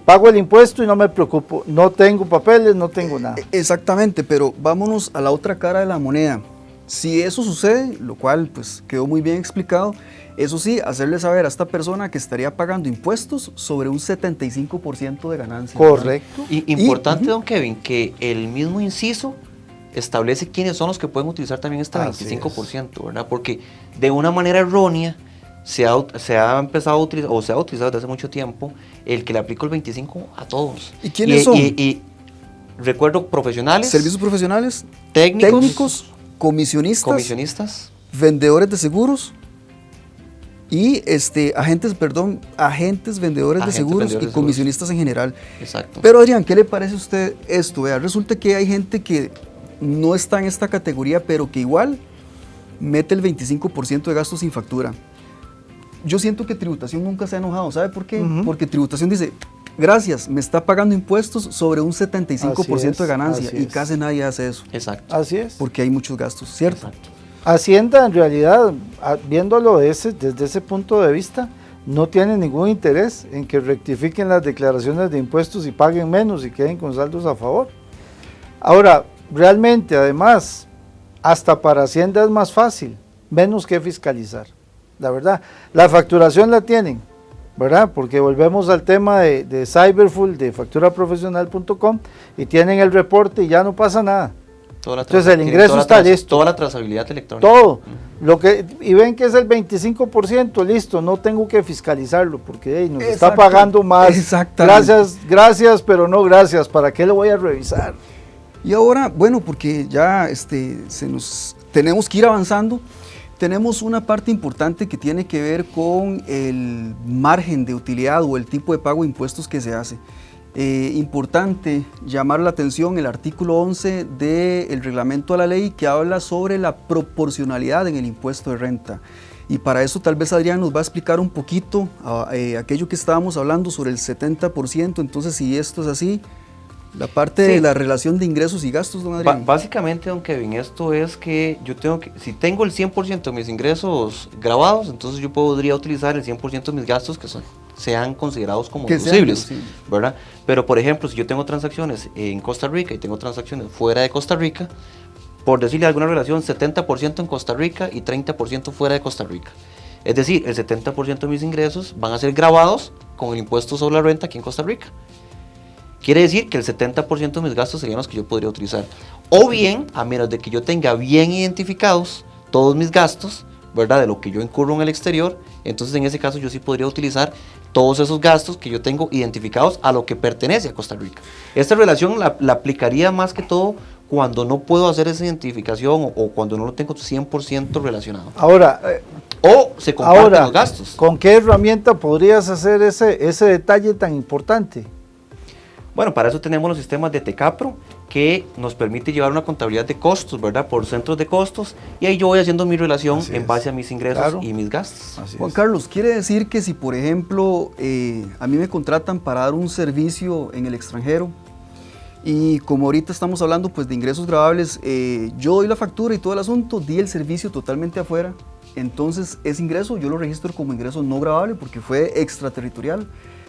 pago el impuesto y no me preocupo, no tengo papeles, no tengo nada. Exactamente, pero vámonos a la otra cara de la moneda. Si eso sucede, lo cual pues quedó muy bien explicado, eso sí, hacerle saber a esta persona que estaría pagando impuestos sobre un 75% de ganancia. Correcto. Y importante, don Kevin, que el mismo inciso establece quiénes son los que pueden utilizar también este 25%, ¿verdad? Porque de una manera errónea se ha empezado a utilizar, o se ha utilizado desde hace mucho tiempo, el que le aplico el 25 a todos. ¿Y quiénes son? Y recuerdo profesionales, Servicios profesionales, técnicos, comisionistas, vendedores de seguros y agentes vendedores de seguros y comisionistas en general. Exacto. Pero Adrián, ¿qué le parece a usted esto? Vea, resulta que hay gente que no está en esta categoría, pero que igual mete el 25% de gastos sin factura. Yo siento que tributación nunca se ha enojado, ¿sabe por qué? Porque tributación dice, gracias, me está pagando impuestos sobre un 75% de ganancia y casi nadie hace eso. Exacto. Así es. Porque hay muchos gastos, ¿cierto? Exacto. Hacienda, en realidad, viéndolo desde ese punto de vista, no tiene ningún interés en que rectifiquen las declaraciones de impuestos y paguen menos y queden con saldos a favor. Ahora, realmente, además, hasta para Hacienda es más fácil, menos que fiscalizar. La verdad, la facturación la tienen, ¿verdad? Porque volvemos al tema de Cyberfull, de facturaprofesional.com, y tienen el reporte y ya no pasa nada. Entonces el ingreso está listo. Toda la trazabilidad electrónica. Todo. Y ven que es el 25%, listo, no tengo que fiscalizarlo porque nos está pagando más. Exactamente. Gracias, pero no gracias. ¿Para qué lo voy a revisar? Y ahora, bueno, porque ya tenemos que ir avanzando, tenemos una parte importante que tiene que ver con el margen de utilidad o el tipo de pago de impuestos que se hace. Importante llamar la atención el artículo 11 del reglamento de la ley que habla sobre la proporcionalidad en el impuesto de renta. Y para eso tal vez Adrián nos va a explicar un poquito aquello que estábamos hablando sobre el 70%. Entonces, si esto es así, la parte de la relación de ingresos y gastos, don Adrián. Básicamente, don Kevin, esto es que si tengo el 100% de mis ingresos grabados, entonces yo podría utilizar el 100% de mis gastos que sean considerados como deducibles, ¿verdad? Pero, por ejemplo, si yo tengo transacciones en Costa Rica y tengo transacciones fuera de Costa Rica, por decirle alguna relación, 70% en Costa Rica y 30% fuera de Costa Rica. Es decir, el 70% de mis ingresos van a ser grabados con el impuesto sobre la renta aquí en Costa Rica. Quiere decir que el 70% de mis gastos serían los que yo podría utilizar. O bien, a menos de que yo tenga bien identificados todos mis gastos, ¿verdad? De lo que yo incurro en el exterior, entonces en ese caso yo sí podría utilizar todos esos gastos que yo tengo identificados a lo que pertenece a Costa Rica. Esta relación la aplicaría más que todo cuando no puedo hacer esa identificación o cuando no lo tengo 100% relacionado. Ahora, o se comparten los gastos. ¿Con qué herramienta podrías hacer ese detalle tan importante? Bueno, para eso tenemos los sistemas de Tecapro que nos permite llevar una contabilidad de costos, ¿verdad? Por centros de costos, y ahí yo voy haciendo mi relación en base a mis ingresos y mis gastos. Juan Carlos, ¿quiere decir que si, por ejemplo, a mí me contratan para dar un servicio en el extranjero y como ahorita estamos hablando pues de ingresos grabables, yo doy la factura y todo el asunto, di el servicio totalmente afuera, entonces ese ingreso yo lo registro como ingreso no grabable porque fue extraterritorial?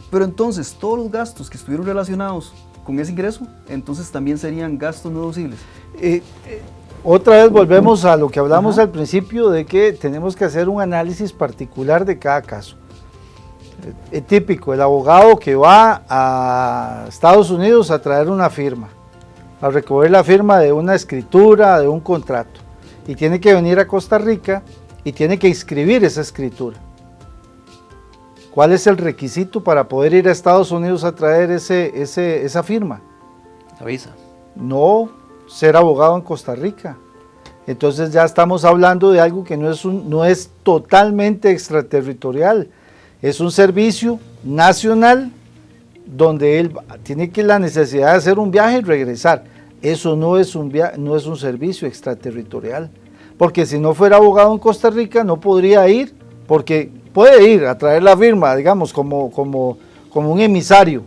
Pero entonces, todos los gastos que estuvieron relacionados con ese ingreso, entonces también serían gastos no deducibles. Otra vez volvemos a lo que hablamos al principio de que tenemos que hacer un análisis particular de cada caso. Típico, el abogado que va a Estados Unidos a traer una firma, a recoger la firma de una escritura, de un contrato, y tiene que venir a Costa Rica y tiene que inscribir esa escritura. ¿Cuál es el requisito para poder ir a Estados Unidos a traer esa firma? La visa. No, ser abogado en Costa Rica. Entonces ya estamos hablando de algo que no es totalmente extraterritorial. Es un servicio nacional donde él tiene la necesidad de hacer un viaje y regresar. Eso no es un servicio extraterritorial. Porque si no fuera abogado en Costa Rica no podría ir, porque puede ir a traer la firma, digamos, como un emisario,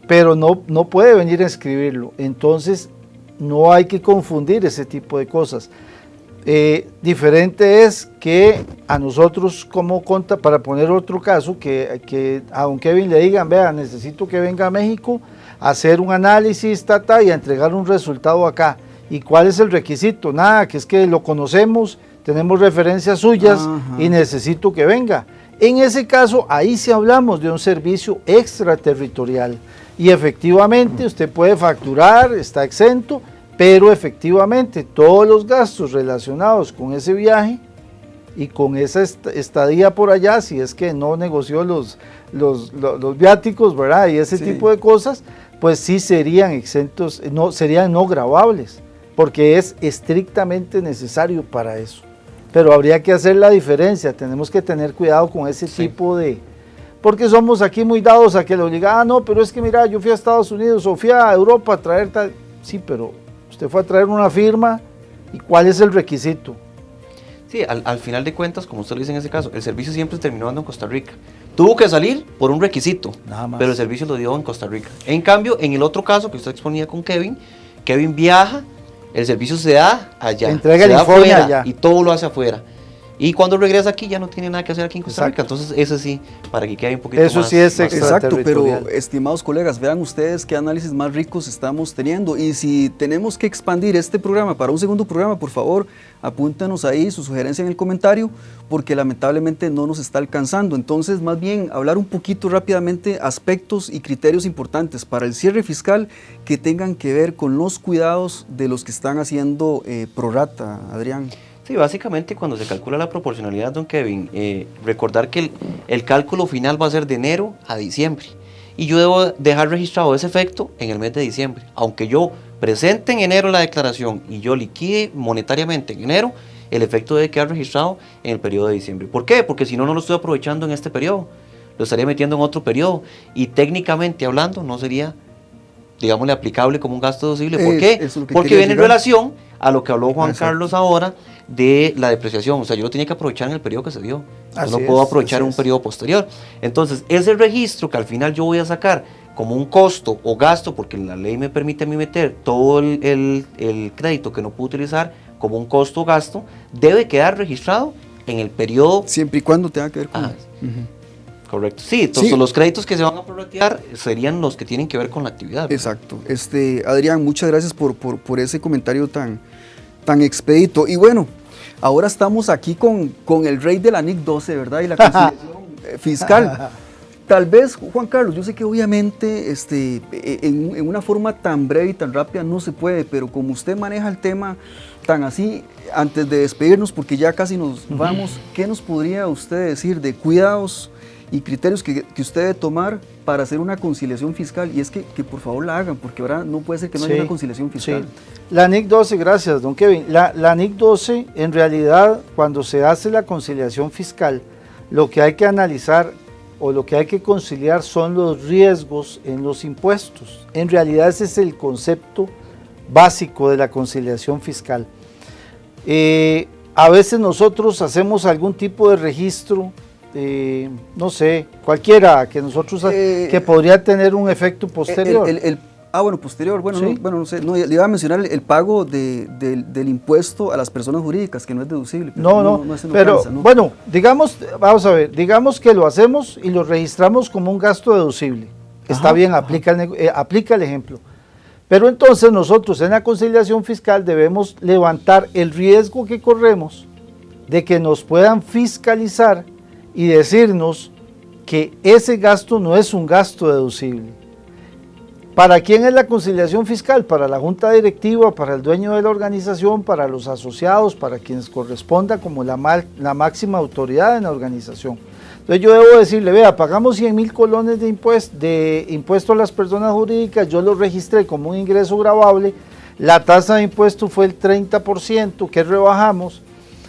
pero no puede venir a escribirlo. Entonces, no hay que confundir ese tipo de cosas. Diferente es que a nosotros, para poner otro caso, que a don Kevin le digan, vea, necesito que venga a México a hacer un análisis, y a entregar un resultado acá. ¿Y cuál es el requisito? Nada, que es que lo conocemos, tenemos referencias suyas y necesito que venga. En ese caso, ahí sí hablamos de un servicio extraterritorial y efectivamente usted puede facturar, está exento, pero efectivamente todos los gastos relacionados con ese viaje y con esa estadía por allá, si es que no negoció los viáticos, ¿verdad? Y ese tipo de cosas, pues sí serían exentos, serían no gravables, porque es estrictamente necesario para eso. Pero habría que hacer la diferencia, tenemos que tener cuidado con ese tipo de... Porque somos aquí muy dados a que le obligan, no, pero es que mira, yo fui a Estados Unidos o fui a Europa a traer tal... Sí, pero usted fue a traer una firma, ¿y cuál es el requisito? Sí, al final de cuentas, como usted lo dice en ese caso, el servicio siempre terminó dando en Costa Rica. Tuvo que salir por un requisito, nada más, pero el servicio lo dio en Costa Rica. En cambio, en el otro caso que usted exponía con Kevin viaja, el servicio se da allá, entrega se el da informe afuera, allá. Y todo lo hace afuera. Y cuando regresa aquí ya no tiene nada que hacer aquí en Costa Rica. Entonces ese sí, para que quede un poquito eso más... sí es más exacto, pero extraterritorial. estimados colegas, vean ustedes qué análisis más ricos estamos teniendo. Y si tenemos que expandir este programa para un segundo programa, por favor, apúntenos ahí su sugerencia en el comentario, porque lamentablemente no nos está alcanzando. Entonces, más bien, hablar un poquito rápidamente aspectos y criterios importantes para el cierre fiscal que tengan que ver con los cuidados de los que están haciendo prorata, Adrián. Sí, básicamente cuando se calcula la proporcionalidad, don Kevin, recordar que el cálculo final va a ser de enero a diciembre. Y yo debo dejar registrado ese efecto en el mes de diciembre. Aunque yo presente en enero la declaración y yo liquide monetariamente en enero, el efecto debe quedar registrado en el periodo de diciembre. ¿Por qué? Porque si no, no lo estoy aprovechando en este periodo. Lo estaría metiendo en otro periodo. Y técnicamente hablando, no sería, digámosle, aplicable como un gasto deducible. ¿Por qué? Porque viene en relación a lo que habló Juan Carlos ahora de la depreciación. O sea, yo lo tenía que aprovechar en el periodo que se dio. Yo no puedo aprovechar un periodo posterior. Entonces, ese registro que al final yo voy a sacar como un costo o gasto, porque la ley me permite a mí meter todo el crédito que no puedo utilizar como un costo o gasto, debe quedar registrado en el periodo... Siempre y cuando tenga que ver con... Correcto. Sí, entonces los créditos que se van a prorratear serían los que tienen que ver con la actividad, ¿verdad? Exacto. Adrián, muchas gracias por ese comentario tan expedito. Y bueno, ahora estamos aquí con el rey de la NIC 12, ¿verdad? Y la conciliación fiscal. Tal vez, Juan Carlos, yo sé que obviamente en una forma tan breve y tan rápida no se puede, pero como usted maneja el tema tan así, antes de despedirnos, porque ya casi nos vamos, ¿qué nos podría usted decir de cuidados y criterios que usted debe tomar para hacer una conciliación fiscal? Y es que por favor la hagan, porque ahora no puede ser que no haya una conciliación fiscal. Sí. La NIC 12, gracias, don Kevin. La NIC 12, en realidad, cuando se hace la conciliación fiscal, lo que hay que analizar o lo que hay que conciliar son los riesgos en los impuestos. En realidad ese es el concepto básico de la conciliación fiscal. A veces nosotros hacemos algún tipo de registro, no sé, cualquiera que nosotros que podría tener un efecto posterior. Posterior, bueno, ¿Sí? No sé, le iba a mencionar el pago del impuesto a las personas jurídicas, que no es deducible. Bueno, vamos a ver, digamos que lo hacemos y lo registramos como un gasto deducible. Está bien, aplica el ejemplo. Pero entonces nosotros en la conciliación fiscal debemos levantar el riesgo que corremos de que nos puedan fiscalizar y decirnos que ese gasto no es un gasto deducible. ¿Para quién es la conciliación fiscal? Para la junta directiva, para el dueño de la organización, para los asociados, para quienes corresponda como la máxima autoridad en la organización. Entonces yo debo decirle, vea, pagamos 100,000 colones de impuesto a las personas jurídicas, yo lo registré como un ingreso gravable, la tasa de impuesto fue el 30% que rebajamos,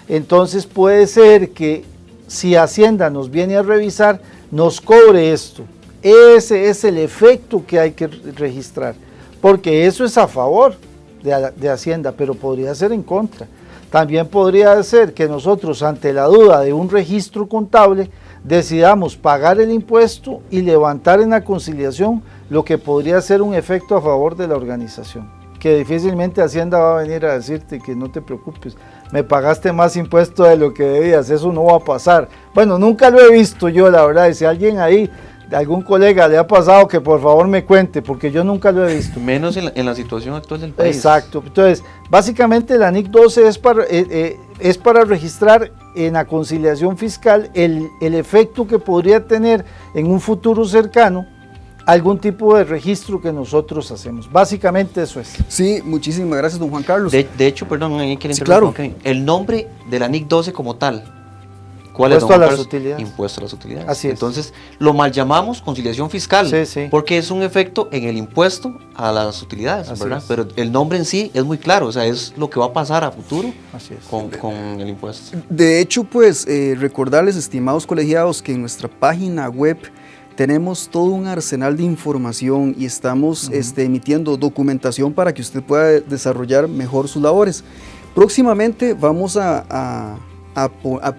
entonces puede ser que si Hacienda nos viene a revisar, nos cobre esto. Ese es el efecto que hay que registrar, porque eso es a favor de Hacienda, pero podría ser en contra. También podría ser que nosotros, ante la duda de un registro contable, decidamos pagar el impuesto y levantar en la conciliación lo que podría ser un efecto a favor de la organización, que difícilmente Hacienda va a venir a decirte que no te preocupes, me pagaste más impuesto de lo que debías, eso no va a pasar. Bueno, nunca lo he visto yo, la verdad, y si alguien ahí, algún colega le ha pasado, que por favor me cuente, porque yo nunca lo he visto. Menos en la situación actual del país. Exacto, entonces básicamente la NIC 12 es para registrar en la conciliación fiscal el efecto que podría tener en un futuro cercano algún tipo de registro que nosotros hacemos. Básicamente eso es. Sí, muchísimas gracias, don Juan Carlos. De hecho, perdón, ahí quiero interrumpir. Sí, claro. El nombre de la NIC 12 como tal ¿Cuál es, don Impuesto a Juan las Carlos? utilidades. Impuesto a las utilidades. Así es. Entonces, lo mal llamamos conciliación fiscal, Sí, sí. porque es un efecto en el impuesto a las utilidades, Así ¿verdad? es. Pero el nombre en sí es muy claro, o sea, es lo que va a pasar a futuro Así es. con el impuesto. De hecho, pues recordarles, estimados colegiados, que en nuestra página web tenemos todo un arsenal de información y estamos emitiendo documentación para que usted pueda desarrollar mejor sus labores. Próximamente vamos a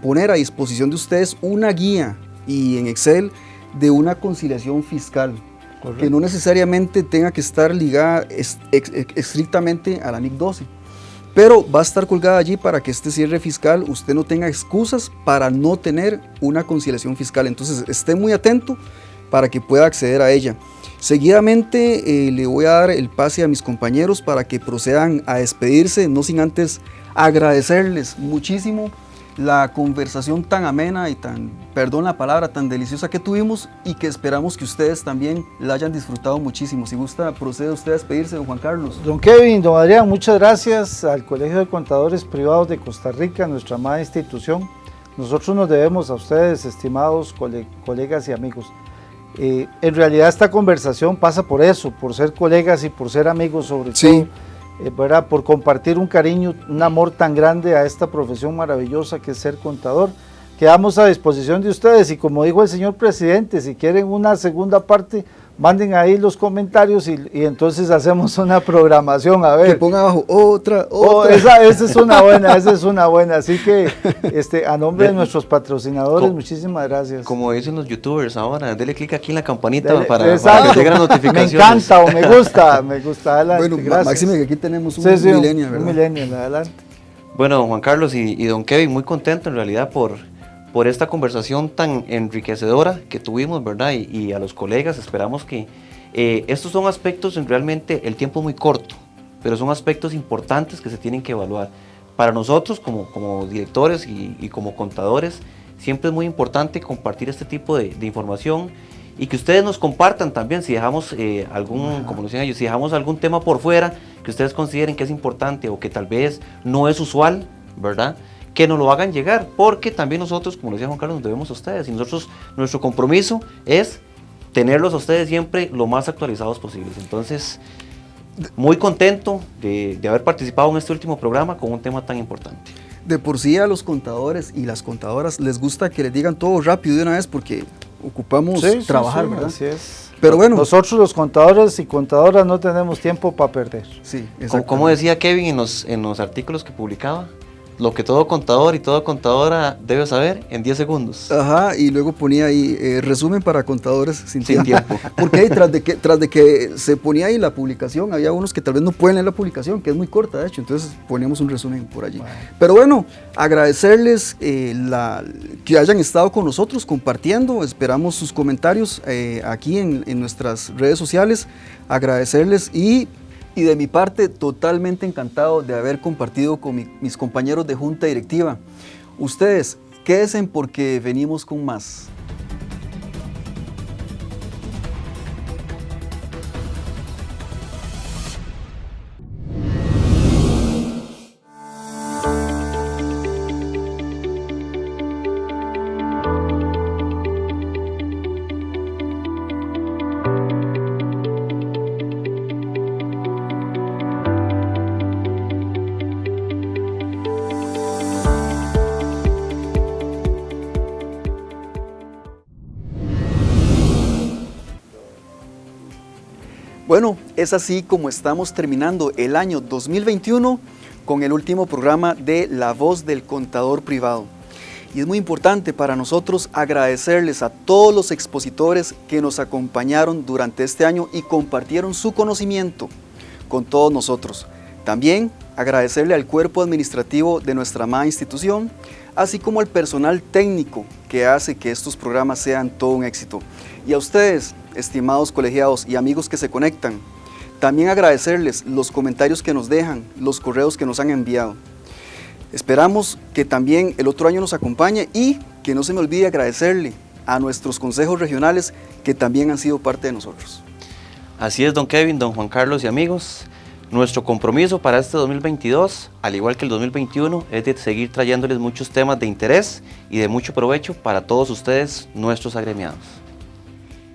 poner a disposición de ustedes una guía y en Excel de una conciliación fiscal. Correcto. Que no necesariamente tenga que estar ligada estrictamente a la NIC 12. Pero va a estar colgada allí para que este cierre fiscal usted no tenga excusas para no tener una conciliación fiscal. Entonces esté muy atento para que pueda acceder a ella. Seguidamente le voy a dar el pase a mis compañeros para que procedan a despedirse, no sin antes agradecerles muchísimo la conversación tan amena y perdón la palabra, tan deliciosa que tuvimos y que esperamos que ustedes también la hayan disfrutado muchísimo. Si gusta, procede usted a despedirse, don Juan Carlos. Don Kevin, don Adrián, muchas gracias al Colegio de Contadores Privados de Costa Rica, nuestra amada institución. Nosotros nos debemos a ustedes, estimados colegas y amigos. En realidad esta conversación pasa por eso, por ser colegas y por ser amigos sobre Sí. todo, ¿verdad? Por compartir un cariño, un amor tan grande a esta profesión maravillosa que es ser contador. Quedamos a disposición de ustedes y como dijo el señor presidente, si quieren una segunda parte, manden ahí los comentarios y entonces hacemos una programación, a ver. Que ponga abajo otra. Esa es una buena, así que a nombre de nuestros patrocinadores, muchísimas gracias. Como dicen los youtubers ahora, dele clic aquí en la campanita Dele- para exacto. que lleguen las notificaciones. Me encanta o me gusta, adelante, Bueno, gracias. máxime que aquí tenemos un Sí, millennial, ¿verdad? un millennial, adelante. Bueno, don Juan Carlos y don Kevin, muy contento en realidad por esta conversación tan enriquecedora que tuvimos, ¿verdad? Y a los colegas esperamos que estos son aspectos, realmente el tiempo es muy corto, pero son aspectos importantes que se tienen que evaluar. Para nosotros como directores y como contadores, siempre es muy importante compartir este tipo de información y que ustedes nos compartan también si dejamos como decían ellos, si dejamos algún tema por fuera que ustedes consideren que es importante o que tal vez no es usual, ¿verdad? Que nos lo hagan llegar, porque también nosotros, como decía Juan Carlos, nos debemos a ustedes y nosotros, nuestro compromiso es tenerlos a ustedes siempre lo más actualizados posibles. Entonces, muy contento de haber participado en este último programa con un tema tan importante. De por sí a los contadores y las contadoras les gusta que les digan todo rápido de una vez porque ocupamos trabajar, ¿verdad? Así es. Pero bueno. Nosotros los contadores y contadoras no tenemos tiempo para perder. Sí, Como decía Kevin en los artículos que publicaba, lo que todo contador y toda contadora debe saber en 10 segundos. Ajá, y luego ponía ahí resumen para contadores sin Sin tiempo. tiempo. Porque ahí tras de que se ponía ahí la publicación, había unos que tal vez no pueden leer la publicación, que es muy corta de hecho, entonces poníamos un resumen por allí. Bueno. Pero bueno, agradecerles que hayan estado con nosotros compartiendo, esperamos sus comentarios aquí en nuestras redes sociales, agradecerles y de mi parte totalmente encantado de haber compartido con mis compañeros de junta directiva. Ustedes, quédense porque venimos con más. Bueno, es así como estamos terminando el año 2021 con el último programa de La Voz del Contador Privado. Y es muy importante para nosotros agradecerles a todos los expositores que nos acompañaron durante este año y compartieron su conocimiento con todos nosotros. También agradecerle al cuerpo administrativo de nuestra amada institución, así como al personal técnico que hace que estos programas sean todo un éxito. Y a ustedes, estimados colegiados y amigos que se conectan, también agradecerles los comentarios que nos dejan, los correos que nos han enviado. Esperamos que también el otro año nos acompañe y que no se me olvide agradecerle a nuestros consejos regionales que también han sido parte de nosotros. Así es, don Kevin, don Juan Carlos y amigos. Nuestro compromiso para este 2022, al igual que el 2021, es de seguir trayéndoles muchos temas de interés y de mucho provecho para todos ustedes, nuestros agremiados.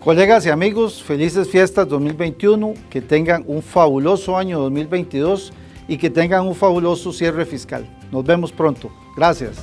Colegas y amigos, felices fiestas 2021, que tengan un fabuloso año 2022 y que tengan un fabuloso cierre fiscal. Nos vemos pronto. Gracias.